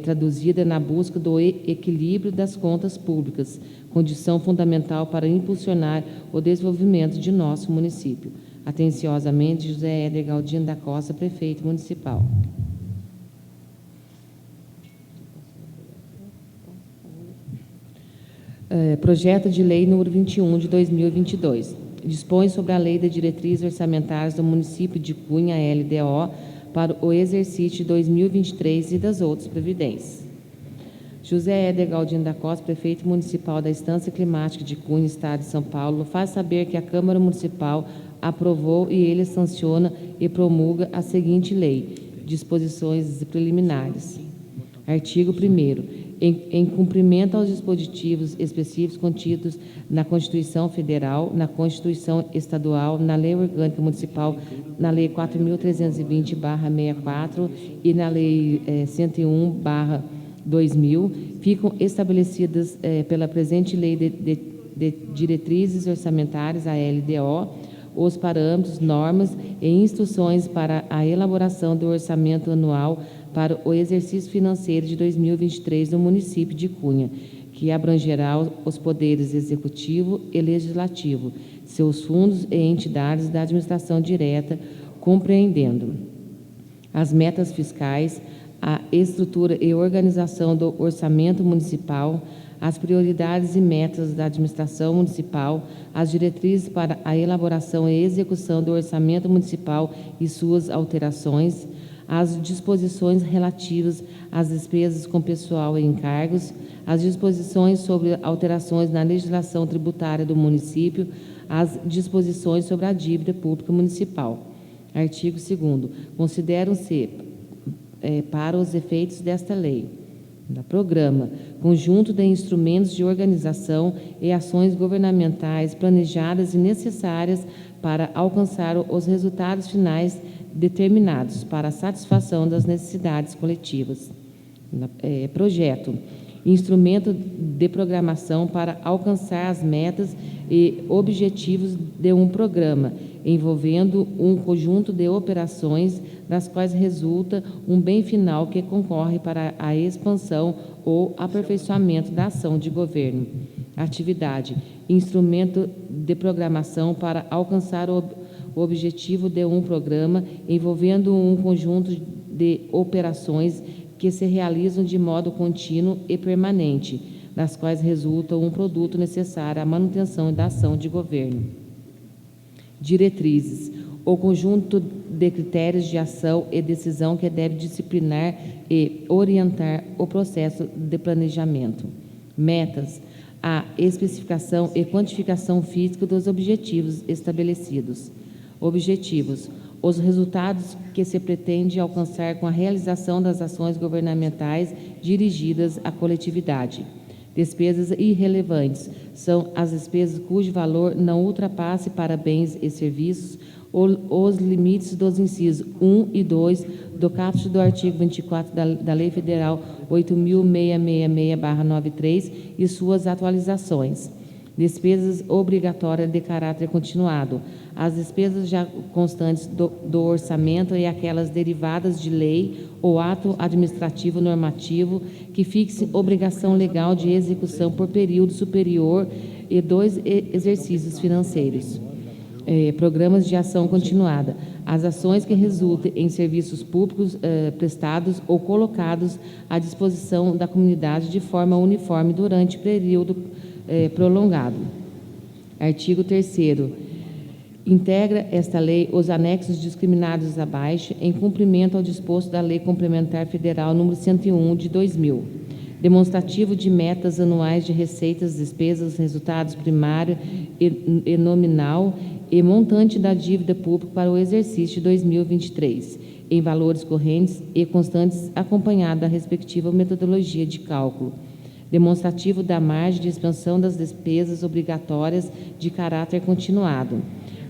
traduzida na busca do equilíbrio das contas públicas, condição fundamental para impulsionar o desenvolvimento de nosso município. Atenciosamente, José Éder Galdino da Costa, prefeito municipal. Projeto de Lei número 21 de 2022. Dispõe sobre a Lei de Diretrizes Orçamentárias do município de Cunha, LDO, para o exercício de 2023 e das outras previdências. José Éder Galdino da Costa, prefeito municipal da Estância Climática de Cunha, Estado de São Paulo, faz saber que a Câmara Municipal aprovou e ele sanciona e promulga a seguinte lei: disposições preliminares. Artigo 1º. Em cumprimento aos dispositivos específicos contidos na Constituição Federal, na Constituição Estadual, na Lei Orgânica Municipal, na Lei 4.320/64 e na Lei 101/2000, ficam estabelecidas pela presente Lei de Diretrizes Orçamentárias, a LDO, os parâmetros, normas e instruções para a elaboração do orçamento anual para o exercício financeiro de 2023 do município de Cunha, que abrangerá os poderes executivo e legislativo, seus fundos e entidades da administração direta, compreendendo as metas fiscais, a estrutura e organização do orçamento municipal, as prioridades e metas da administração municipal, as diretrizes para a elaboração e execução do orçamento municipal e suas alterações, as disposições relativas às despesas com pessoal e encargos, as disposições sobre alterações na legislação tributária do município, as disposições sobre a dívida pública municipal. Artigo 2º. Consideram-se, para os efeitos desta lei, da programa, conjunto de instrumentos de organização e ações governamentais planejadas e necessárias para alcançar os resultados finais determinados para a satisfação das necessidades coletivas. Projeto. Instrumento de programação para alcançar as metas e objetivos de um programa, envolvendo um conjunto de operações das quais resulta um bem final que concorre para a expansão ou aperfeiçoamento da ação de governo. Atividade. Instrumento de programação para alcançar o objetivo de um programa, envolvendo um conjunto de operações que se realizam de modo contínuo e permanente, das quais resulta um produto necessário à manutenção da ação de governo. Diretrizes. O conjunto de critérios de ação e decisão que deve disciplinar e orientar o processo de planejamento. Metas. A especificação e quantificação física dos objetivos estabelecidos. Objetivos. Os resultados que se pretende alcançar com a realização das ações governamentais dirigidas à coletividade. Despesas irrelevantes são as despesas cujo valor não ultrapasse para bens e serviços os limites dos incisos 1 e 2 do caput do artigo 24 da Lei Federal 8.666/93 e suas atualizações. Despesas obrigatórias de caráter continuado. As despesas já constantes do orçamento e aquelas derivadas de lei ou ato administrativo normativo que fixe obrigação legal de execução por período superior e 2 exercícios financeiros. Programas de ação continuada. As ações que resultem em serviços públicos prestados ou colocados à disposição da comunidade de forma uniforme durante período prolongado. Artigo 3º. Integra esta lei os anexos discriminados abaixo, em cumprimento ao disposto da Lei Complementar Federal número 101 de 2000. Demonstrativo de metas anuais de receitas, despesas, resultados primário e nominal e montante da dívida pública para o exercício de 2023, em valores correntes e constantes, acompanhado da respectiva metodologia de cálculo. Demonstrativo da margem de expansão das despesas obrigatórias de caráter continuado.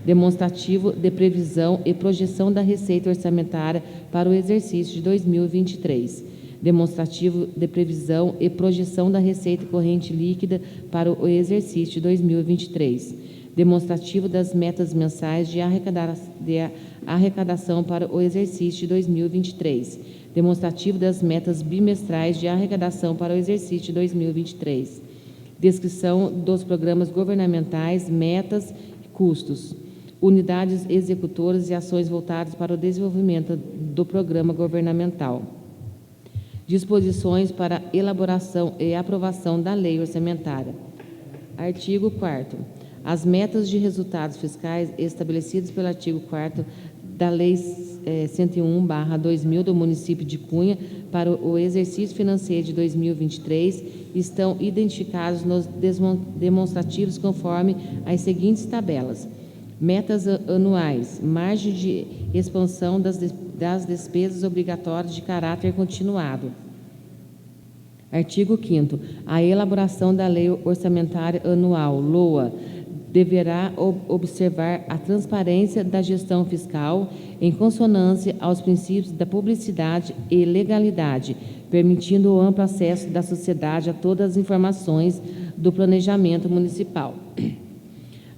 Demonstrativo de previsão e projeção da receita orçamentária para o exercício de 2023. demonstrativo de previsão e projeção da receita corrente líquida para o exercício de 2023, demonstrativo das metas mensais de arrecadação para o exercício de 2023, demonstrativo das metas bimestrais de arrecadação para o exercício de 2023, descrição dos programas governamentais, metas e custos, unidades executoras e ações voltadas para o desenvolvimento do programa governamental, disposições para elaboração e aprovação da lei orçamentária. Artigo 4º. As metas de resultados fiscais estabelecidas pelo artigo 4º da Lei 101/2000 do município de Cunha para o exercício financeiro de 2023 estão identificados nos demonstrativos conforme as seguintes tabelas: metas anuais, margem de expansão das despesas obrigatórias de caráter continuado. Artigo 5º. A elaboração da Lei Orçamentária Anual, LOA, deverá observar a transparência da gestão fiscal em consonância aos princípios da publicidade e legalidade, permitindo o amplo acesso da sociedade a todas as informações do planejamento municipal.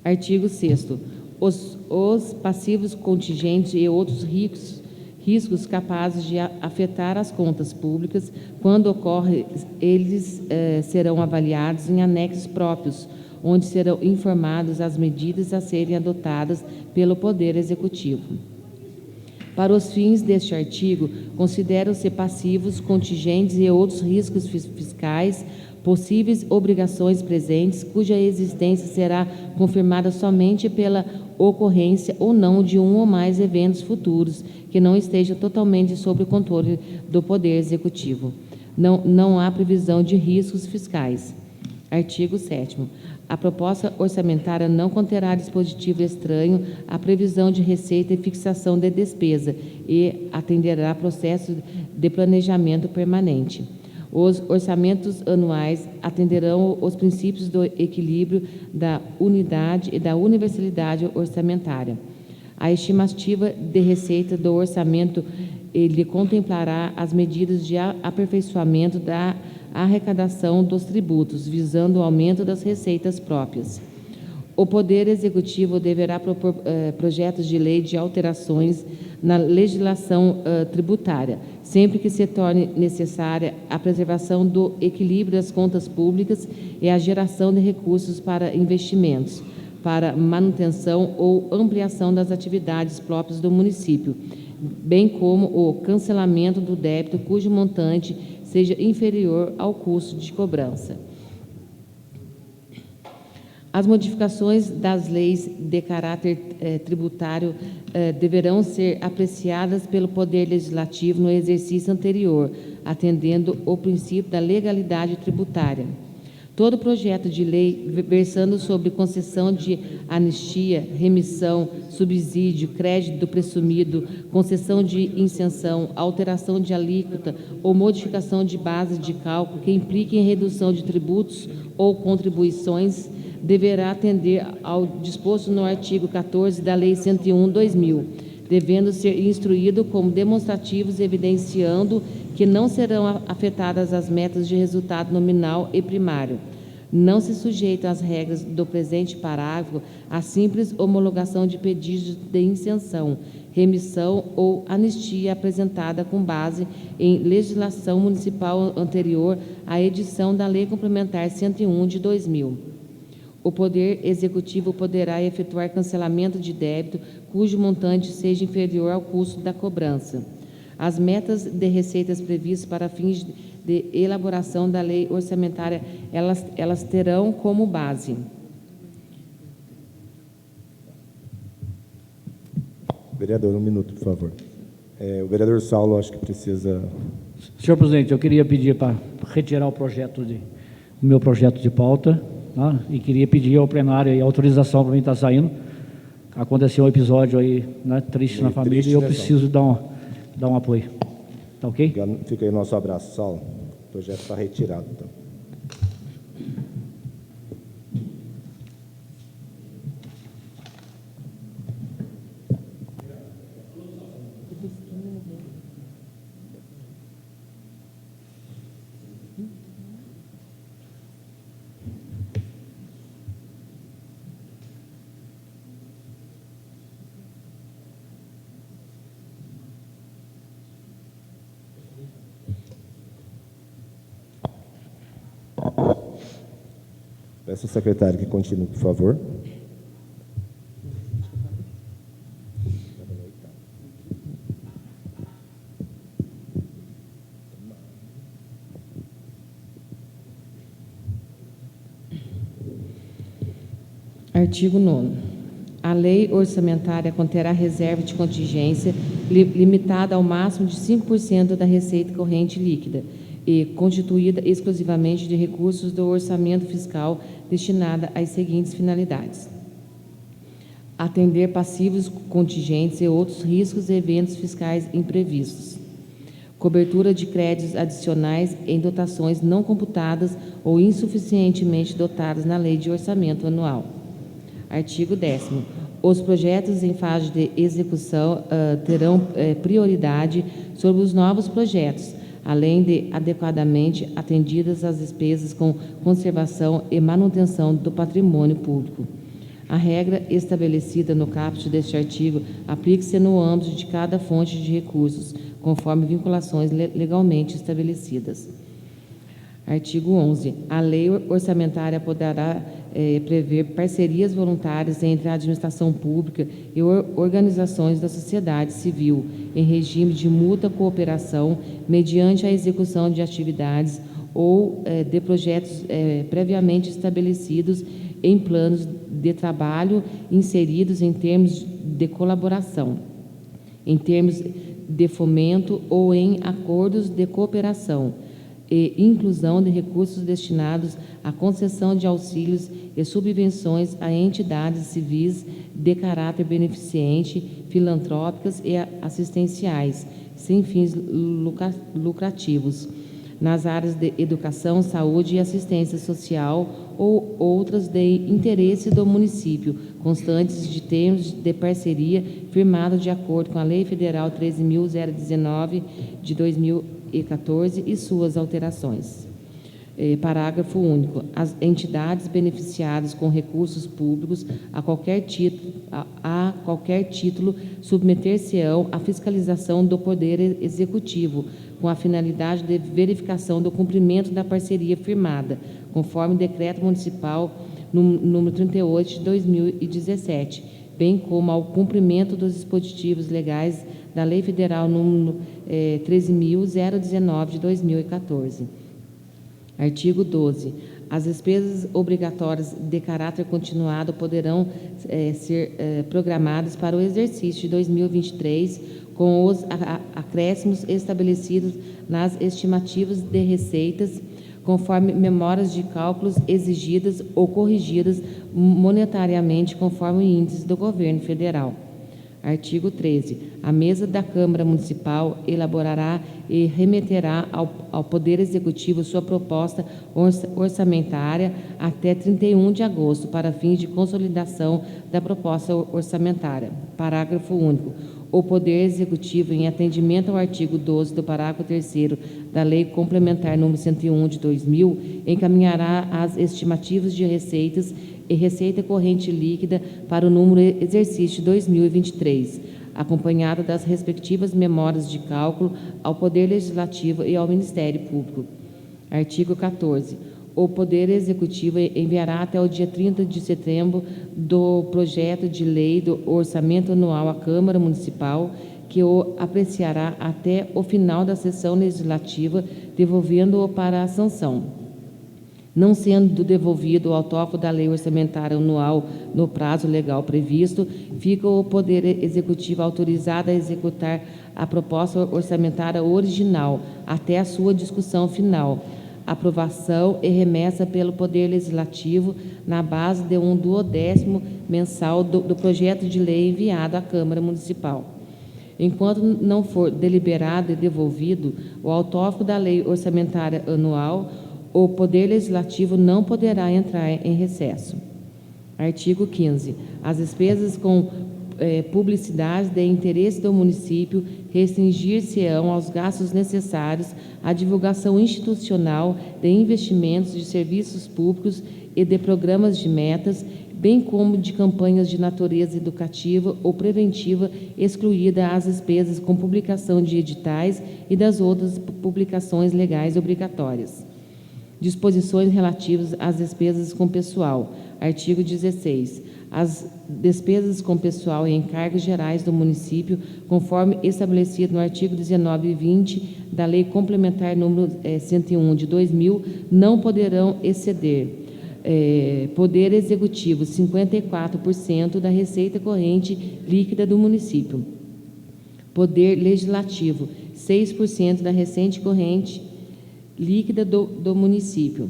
Artigo 6º. Os passivos contingentes e outros riscos capazes de afetar as contas públicas, quando ocorre, eles serão avaliados em anexos próprios, onde serão informadas as medidas a serem adotadas pelo Poder Executivo. Para os fins deste artigo, consideram-se passivos, contingentes e outros riscos fiscais, possíveis obrigações presentes, cuja existência será confirmada somente pela ocorrência ou não de um ou mais eventos futuros que não estejam totalmente sob o controle do Poder Executivo. Não há previsão de riscos fiscais. Artigo 7º. A proposta orçamentária não conterá dispositivo estranho à previsão de receita e fixação de despesa e atenderá processo de planejamento permanente. Os orçamentos anuais atenderão os princípios do equilíbrio, da unidade e da universalidade orçamentária. A estimativa de receita do orçamento ele contemplará as medidas de aperfeiçoamento da arrecadação dos tributos, visando o aumento das receitas próprias. O Poder Executivo deverá propor projetos de lei de alterações na legislação tributária, sempre que se torne necessária a preservação do equilíbrio das contas públicas e a geração de recursos para investimentos, para manutenção ou ampliação das atividades próprias do município, bem como o cancelamento do débito cujo montante seja inferior ao custo de cobrança. As modificações das leis de caráter tributário deverão ser apreciadas pelo Poder Legislativo no exercício anterior, atendendo o princípio da legalidade tributária. Todo projeto de lei versando sobre concessão de anistia, remissão, subsídio, crédito presumido, concessão de isenção, alteração de alíquota ou modificação de base de cálculo que implique em redução de tributos ou contribuições deverá atender ao disposto no artigo 14 da Lei 101/2000, devendo ser instruído como demonstrativos evidenciando que não serão afetadas as metas de resultado nominal e primário. Não se sujeita às regras do presente parágrafo a simples homologação de pedidos de isenção, remissão ou anistia apresentada com base em legislação municipal anterior à edição da Lei Complementar 101/2000. O Poder Executivo poderá efetuar cancelamento de débito cujo montante seja inferior ao custo da cobrança. As metas de receitas previstas para fins de elaboração da lei orçamentária, elas terão como base. Vereador, um minuto, por favor. O vereador Saulo, acho que precisa... Senhor presidente, eu queria pedir para retirar o meu projeto de pauta, tá? E queria pedir ao plenário aí, autorização para mim estar saindo. Aconteceu um episódio aí, né, triste na família triste, e eu preciso dar um apoio. Tá ok? Fica aí o nosso abraço, Saulo. O projeto está retirado, então. Peço ao secretário que continue, por favor. Artigo 9º. A lei orçamentária conterá reserva de contingência limitada ao máximo de 5% da receita corrente líquida e constituída exclusivamente de recursos do orçamento fiscal destinada às seguintes finalidades: atender passivos contingentes e outros riscos e eventos fiscais imprevistos, cobertura de créditos adicionais em dotações não computadas ou insuficientemente dotadas na lei de orçamento anual. Artigo 10º. Os projetos em fase de execução terão prioridade sobre os novos projetos, além de adequadamente atendidas as despesas com conservação e manutenção do patrimônio público. A regra estabelecida no caput deste artigo aplica-se no âmbito de cada fonte de recursos, conforme vinculações legalmente estabelecidas. Artigo 11. A lei orçamentária poderá prever parcerias voluntárias entre a administração pública e organizações da sociedade civil, em regime de mútua cooperação, mediante a execução de atividades ou de projetos previamente estabelecidos em planos de trabalho inseridos em termos de colaboração, em termos de fomento ou em acordos de cooperação, e inclusão de recursos destinados à concessão de auxílios e subvenções a entidades civis de caráter beneficente, filantrópicas e assistenciais, sem fins lucrativos, nas áreas de educação, saúde e assistência social ou outras de interesse do município, constantes de termos de parceria firmados de acordo com a Lei Federal 13.019 de 2014 e suas alterações. Parágrafo único. As entidades beneficiadas com recursos públicos a qualquer título submeter-se-ão à fiscalização do Poder Executivo, com a finalidade de verificação do cumprimento da parceria firmada, conforme Decreto Municipal número 38 de 2017, bem como ao cumprimento dos dispositivos legais da Lei Federal número 13.019 de 2014. Artigo 12. As despesas obrigatórias de caráter continuado poderão ser programadas para o exercício de 2023 com os acréscimos estabelecidos nas estimativas de receitas, conforme memórias de cálculos exigidas ou corrigidas monetariamente conforme o índice do governo federal. Artigo 13. A mesa da Câmara Municipal elaborará e remeterá ao Poder Executivo sua proposta orçamentária até 31 de agosto para fins de consolidação da proposta orçamentária. Parágrafo único. O Poder Executivo, em atendimento ao artigo 12 do parágrafo 3º da Lei Complementar número 101 de 2000, encaminhará as estimativas de receitas e receita corrente líquida para o número exercício 2023, acompanhada das respectivas memórias de cálculo ao Poder Legislativo e ao Ministério Público. Artigo 14. O Poder Executivo enviará até o dia 30 de setembro do projeto de lei do orçamento anual à Câmara Municipal, que o apreciará até o final da sessão legislativa, devolvendo-o para a sanção. Não sendo devolvido o autógrafo da lei orçamentária anual no prazo legal previsto, fica o Poder Executivo autorizado a executar a proposta orçamentária original até a sua discussão final, aprovação e remessa pelo Poder Legislativo na base de 1/10 mensal do projeto de lei enviado à Câmara Municipal. Enquanto não for deliberado e devolvido o autógrafo da lei orçamentária anual, o Poder Legislativo não poderá entrar em recesso. Artigo 15. As despesas com publicidade de interesse do município restringir-se-ão aos gastos necessários à divulgação institucional de investimentos de serviços públicos e de programas de metas, bem como de campanhas de natureza educativa ou preventiva, excluída as despesas com publicação de editais e das outras publicações legais obrigatórias. Disposições relativas às despesas com pessoal. Artigo 16. As despesas com pessoal e encargos gerais do município, conforme estabelecido no artigo 19 e 20 da Lei Complementar número 101 de 2000, não poderão exceder Poder Executivo, 54% da receita corrente líquida do município. Poder Legislativo, 6% da receita corrente líquida do município.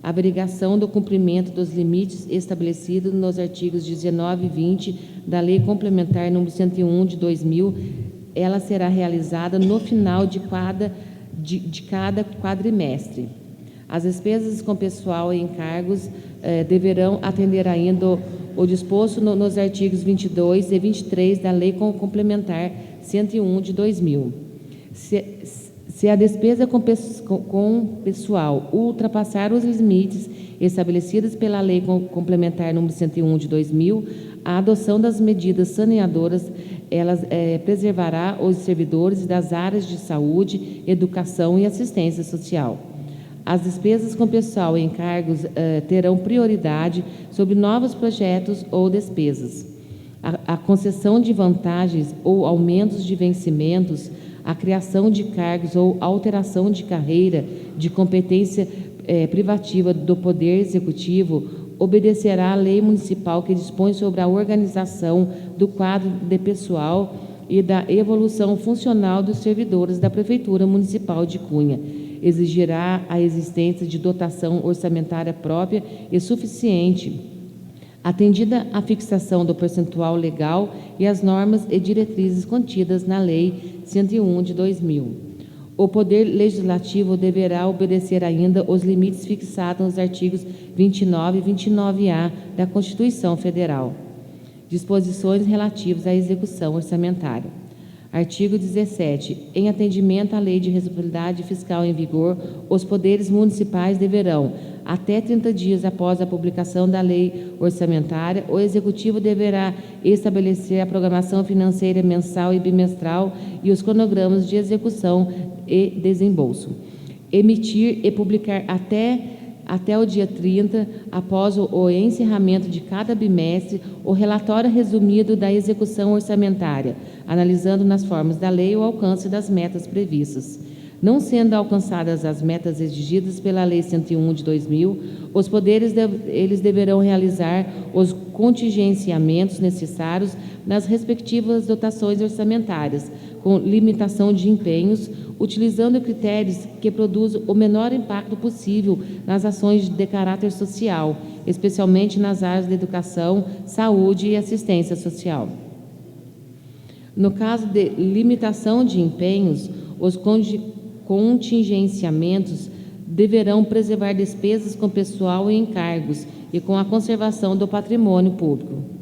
Abrigação do cumprimento dos limites estabelecidos nos artigos 19 e 20 da Lei Complementar número 101 de 2000, ela será realizada no final de cada quadrimestre. As despesas com pessoal e encargos deverão atender ainda o disposto nos artigos 22 e 23 da Lei Complementar 101 de 2000. Se a despesa com pessoal ultrapassar os limites estabelecidos pela Lei Complementar número 101 de 2000, a adoção das medidas saneadoras preservará os servidores das áreas de saúde, educação e assistência social. As despesas com pessoal e encargos terão prioridade sobre novos projetos ou despesas. A concessão de vantagens ou aumentos de vencimentos, a criação de cargos ou alteração de carreira de competência privativa do Poder Executivo obedecerá à lei municipal que dispõe sobre a organização do quadro de pessoal e da evolução funcional dos servidores da Prefeitura Municipal de Cunha. Exigirá a existência de dotação orçamentária própria e suficiente, atendida a fixação do percentual legal e as normas e diretrizes contidas na Lei 101 de 2000. O Poder Legislativo deverá obedecer ainda os limites fixados nos artigos 29 e 29A da Constituição Federal. Disposições relativas à execução orçamentária. Artigo 17. Em atendimento à Lei de Responsabilidade Fiscal em vigor, os poderes municipais deverão, até 30 dias após a publicação da lei orçamentária, o Executivo deverá estabelecer a programação financeira mensal e bimestral e os cronogramas de execução e desembolso. Emitir e publicar até o dia 30, após o encerramento de cada bimestre, o relatório resumido da execução orçamentária, analisando nas formas da lei o alcance das metas previstas. Não sendo alcançadas as metas exigidas pela Lei 101 de 2000, os poderes eles deverão realizar os contingenciamentos necessários nas respectivas dotações orçamentárias, com limitação de empenhos, utilizando critérios que produzam o menor impacto possível nas ações de caráter social, especialmente nas áreas de educação, saúde e assistência social. No caso de limitação de empenhos, os contingenciamentos deverão preservar despesas com pessoal e encargos e com a conservação do patrimônio público.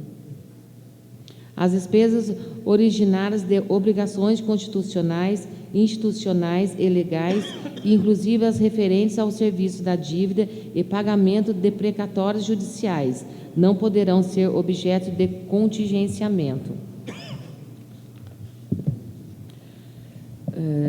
As despesas originárias de obrigações constitucionais, institucionais e legais, inclusive as referentes ao serviço da dívida e pagamento de precatórios judiciais, não poderão ser objeto de contingenciamento.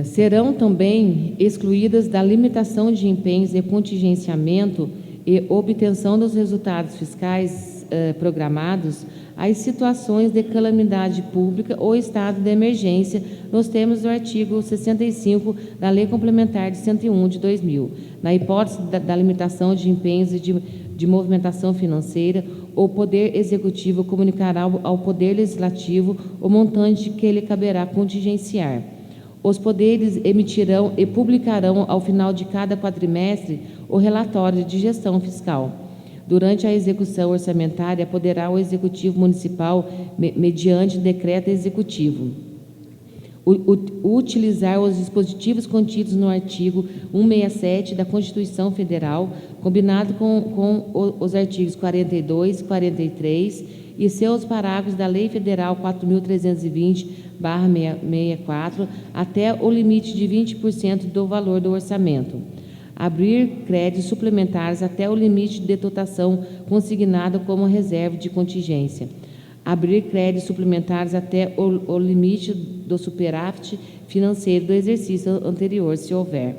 Serão também excluídas da limitação de empenhos e contingenciamento e obtenção dos resultados fiscais programados as situações de calamidade pública ou estado de emergência nos termos do artigo 65 da Lei Complementar de 101 de 2000. Na hipótese da limitação de empenhos e de movimentação financeira, o Poder Executivo comunicará ao Poder Legislativo o montante que lhe caberá contingenciar. Os poderes emitirão e publicarão ao final de cada quadrimestre o relatório de gestão fiscal. Durante a execução orçamentária, poderá o Executivo Municipal, mediante decreto executivo, utilizar os dispositivos contidos no artigo 167 da Constituição Federal, combinado com os artigos 42 e 43 e seus parágrafos da Lei Federal 4.320/64, até o limite de 20% do valor do orçamento. Abrir créditos suplementares até o limite de dotação consignado como reserva de contingência. Abrir créditos suplementares até o limite do superávit financeiro do exercício anterior, se houver.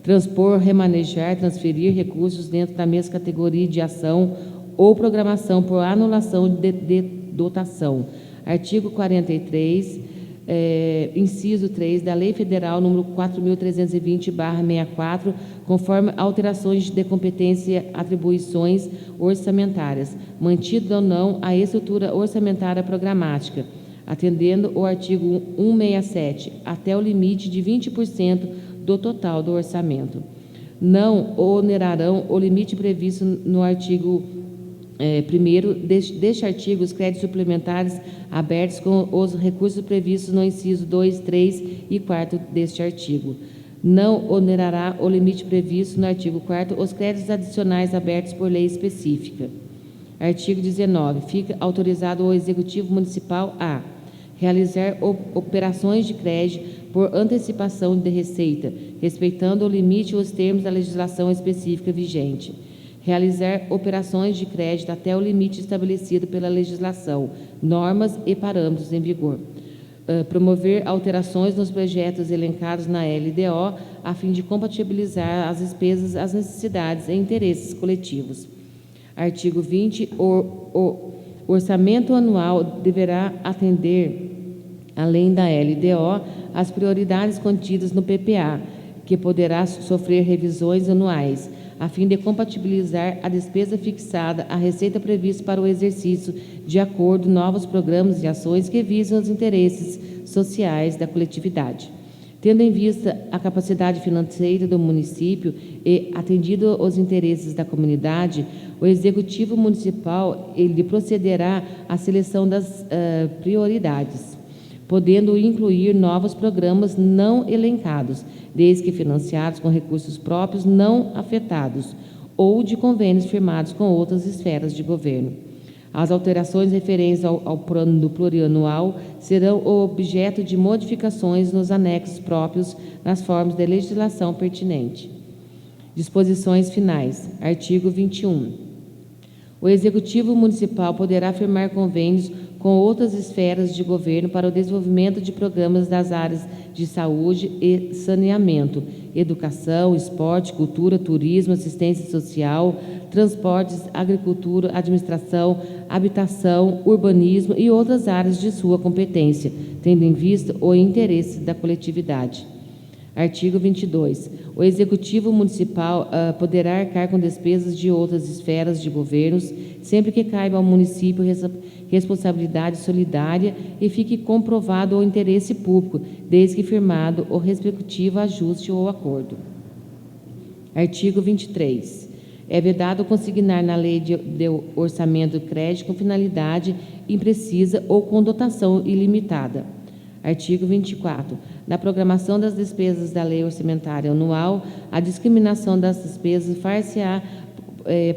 transpor, remanejar, transferir recursos dentro da mesma categoria de ação ou programação por anulação de dotação. Artigo 43, inciso 3 da Lei Federal número 4.320/64, conforme alterações de competência e atribuições orçamentárias, mantida ou não a estrutura orçamentária programática, atendendo o artigo 167, até o limite de 20% do total do orçamento. Não onerarão o limite previsto no artigo 1º deste artigo os créditos suplementares abertos com os recursos previstos no inciso 2, 3 e 4 deste artigo. Não onerará o limite previsto no artigo 4º os créditos adicionais abertos por lei específica. Artigo 19. Fica autorizado o Executivo Municipal a realizar operações de crédito por antecipação de receita, respeitando o limite e os termos da legislação específica vigente. Realizar operações de crédito até o limite estabelecido pela legislação, normas e parâmetros em vigor. Promover alterações nos projetos elencados na LDO, a fim de compatibilizar as despesas às necessidades e interesses coletivos. Artigo 20. O orçamento anual deverá atender, além da LDO, as prioridades contidas no PPA, que poderá sofrer revisões anuais, a fim de compatibilizar a despesa fixada à receita prevista para o exercício de acordo novos programas e ações que visam os interesses sociais da coletividade. Tendo em vista a capacidade financeira do município e atendido os interesses da comunidade, o Executivo Municipal ele procederá à seleção das prioridades, podendo incluir novos programas não elencados, desde que financiados com recursos próprios não afetados ou de convênios firmados com outras esferas de governo. As alterações referentes ao plano plurianual serão objeto de modificações nos anexos próprios nas formas de legislação pertinente. Disposições finais. Artigo 21. O Executivo Municipal poderá firmar convênios com outras esferas de governo para o desenvolvimento de programas das áreas de saúde e saneamento, educação, esporte, cultura, turismo, assistência social, transportes, agricultura, administração, habitação, urbanismo e outras áreas de sua competência, tendo em vista o interesse da coletividade. Artigo 22. O Executivo Municipal poderá arcar com despesas de outras esferas de governos, sempre que caiba ao município responsabilidade solidária e fique comprovado o interesse público, desde que firmado o respectivo ajuste ou acordo. Artigo 23. É vedado consignar na lei de orçamento crédito com finalidade imprecisa ou com dotação ilimitada. Artigo 24. Na programação das despesas da lei orçamentária anual, a discriminação das despesas far-se-á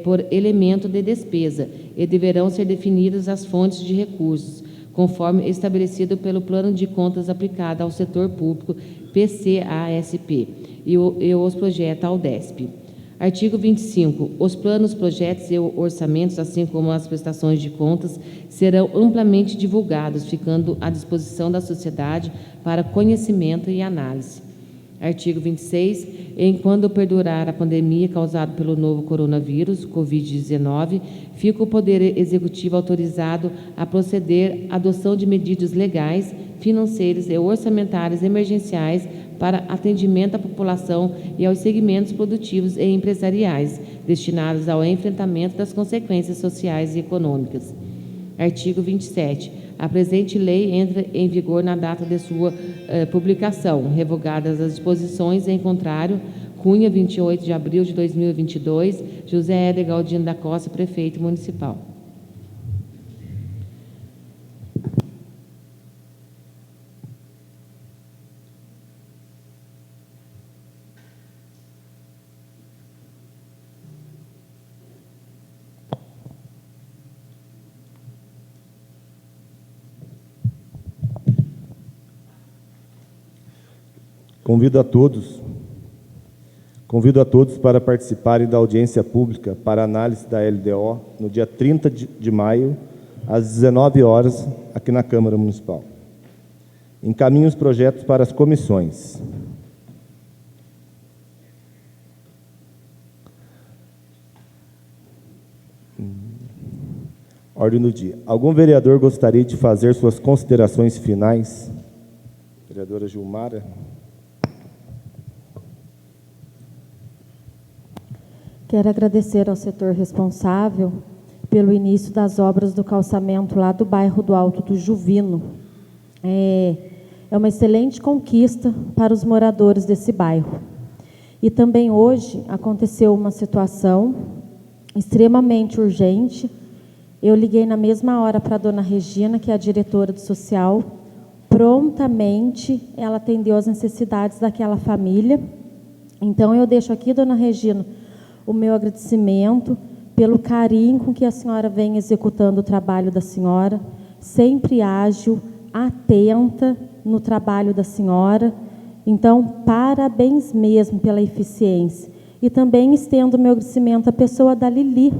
por elemento de despesa e deverão ser definidas as fontes de recursos, conforme estabelecido pelo Plano de Contas aplicado ao setor público PCASP e os projetos ao DESP. Artigo 25. Os planos, projetos e orçamentos, assim como as prestações de contas, serão amplamente divulgados, ficando à disposição da sociedade para conhecimento e análise. Artigo 26. Enquanto perdurar a pandemia causada pelo novo coronavírus, Covid-19, fica o Poder Executivo autorizado a proceder à adoção de medidas legais, financeiras e orçamentárias emergenciais para atendimento à população e aos segmentos produtivos e empresariais, destinados ao enfrentamento das consequências sociais e econômicas. Artigo 27. A presente lei entra em vigor na data de sua publicação, revogadas as disposições em contrário. Cunha, 28 de abril de 2022. José Éder Galdino da Costa, Prefeito Municipal. Convido a todos para participarem da audiência pública para análise da LDO no dia 30 de maio, às 19 horas, aqui na Câmara Municipal. Encaminho os projetos para as comissões. Ordem do dia. Algum vereador gostaria de fazer suas considerações finais? Vereadora Gilmara. Quero agradecer ao setor responsável pelo início das obras do calçamento lá do bairro do Alto do Juvino. É uma excelente conquista para os moradores desse bairro. E também hoje aconteceu uma situação extremamente urgente. Eu liguei na mesma hora para a dona Regina, que é a diretora do social. Prontamente, ela atendeu as necessidades daquela família. Então, eu deixo aqui, dona Regina, o meu agradecimento pelo carinho com que a senhora vem executando o trabalho da senhora, sempre ágil, atenta no trabalho da senhora. Então, parabéns mesmo pela eficiência. E também estendo o meu agradecimento à pessoa da Lili,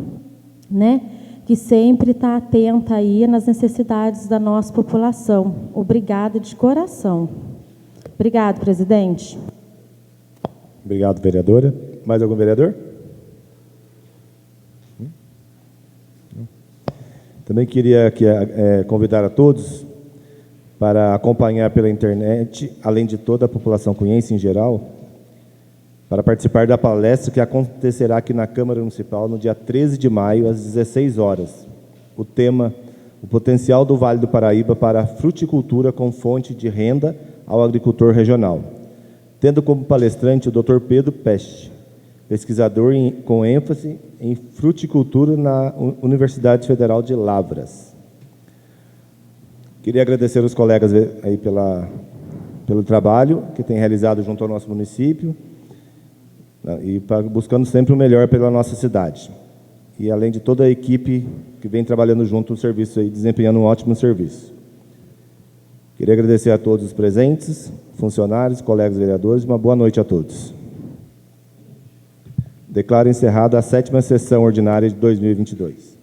né, que sempre está atenta aí nas necessidades da nossa população. Obrigada de coração. Obrigado, presidente. Obrigado, vereadora. Mais algum vereador? Também queria aqui, convidar a todos para acompanhar pela internet, além de toda a população cunhense em geral, para participar da palestra que acontecerá aqui na Câmara Municipal no dia 13 de maio, às 16 horas. O tema, o potencial do Vale do Paraíba para a fruticultura com fonte de renda ao agricultor regional. Tendo como palestrante o Dr. Pedro Peste, pesquisador com ênfase em fruticultura na Universidade Federal de Lavras. Queria agradecer aos colegas aí pelo trabalho que tem realizado junto ao nosso município e buscando sempre o melhor pela nossa cidade. E além de toda a equipe que vem trabalhando junto no serviço aí, desempenhando um ótimo serviço. Queria agradecer a todos os presentes, funcionários, colegas vereadores, uma boa noite a todos. Declaro encerrada a 7ª sessão ordinária de 2022.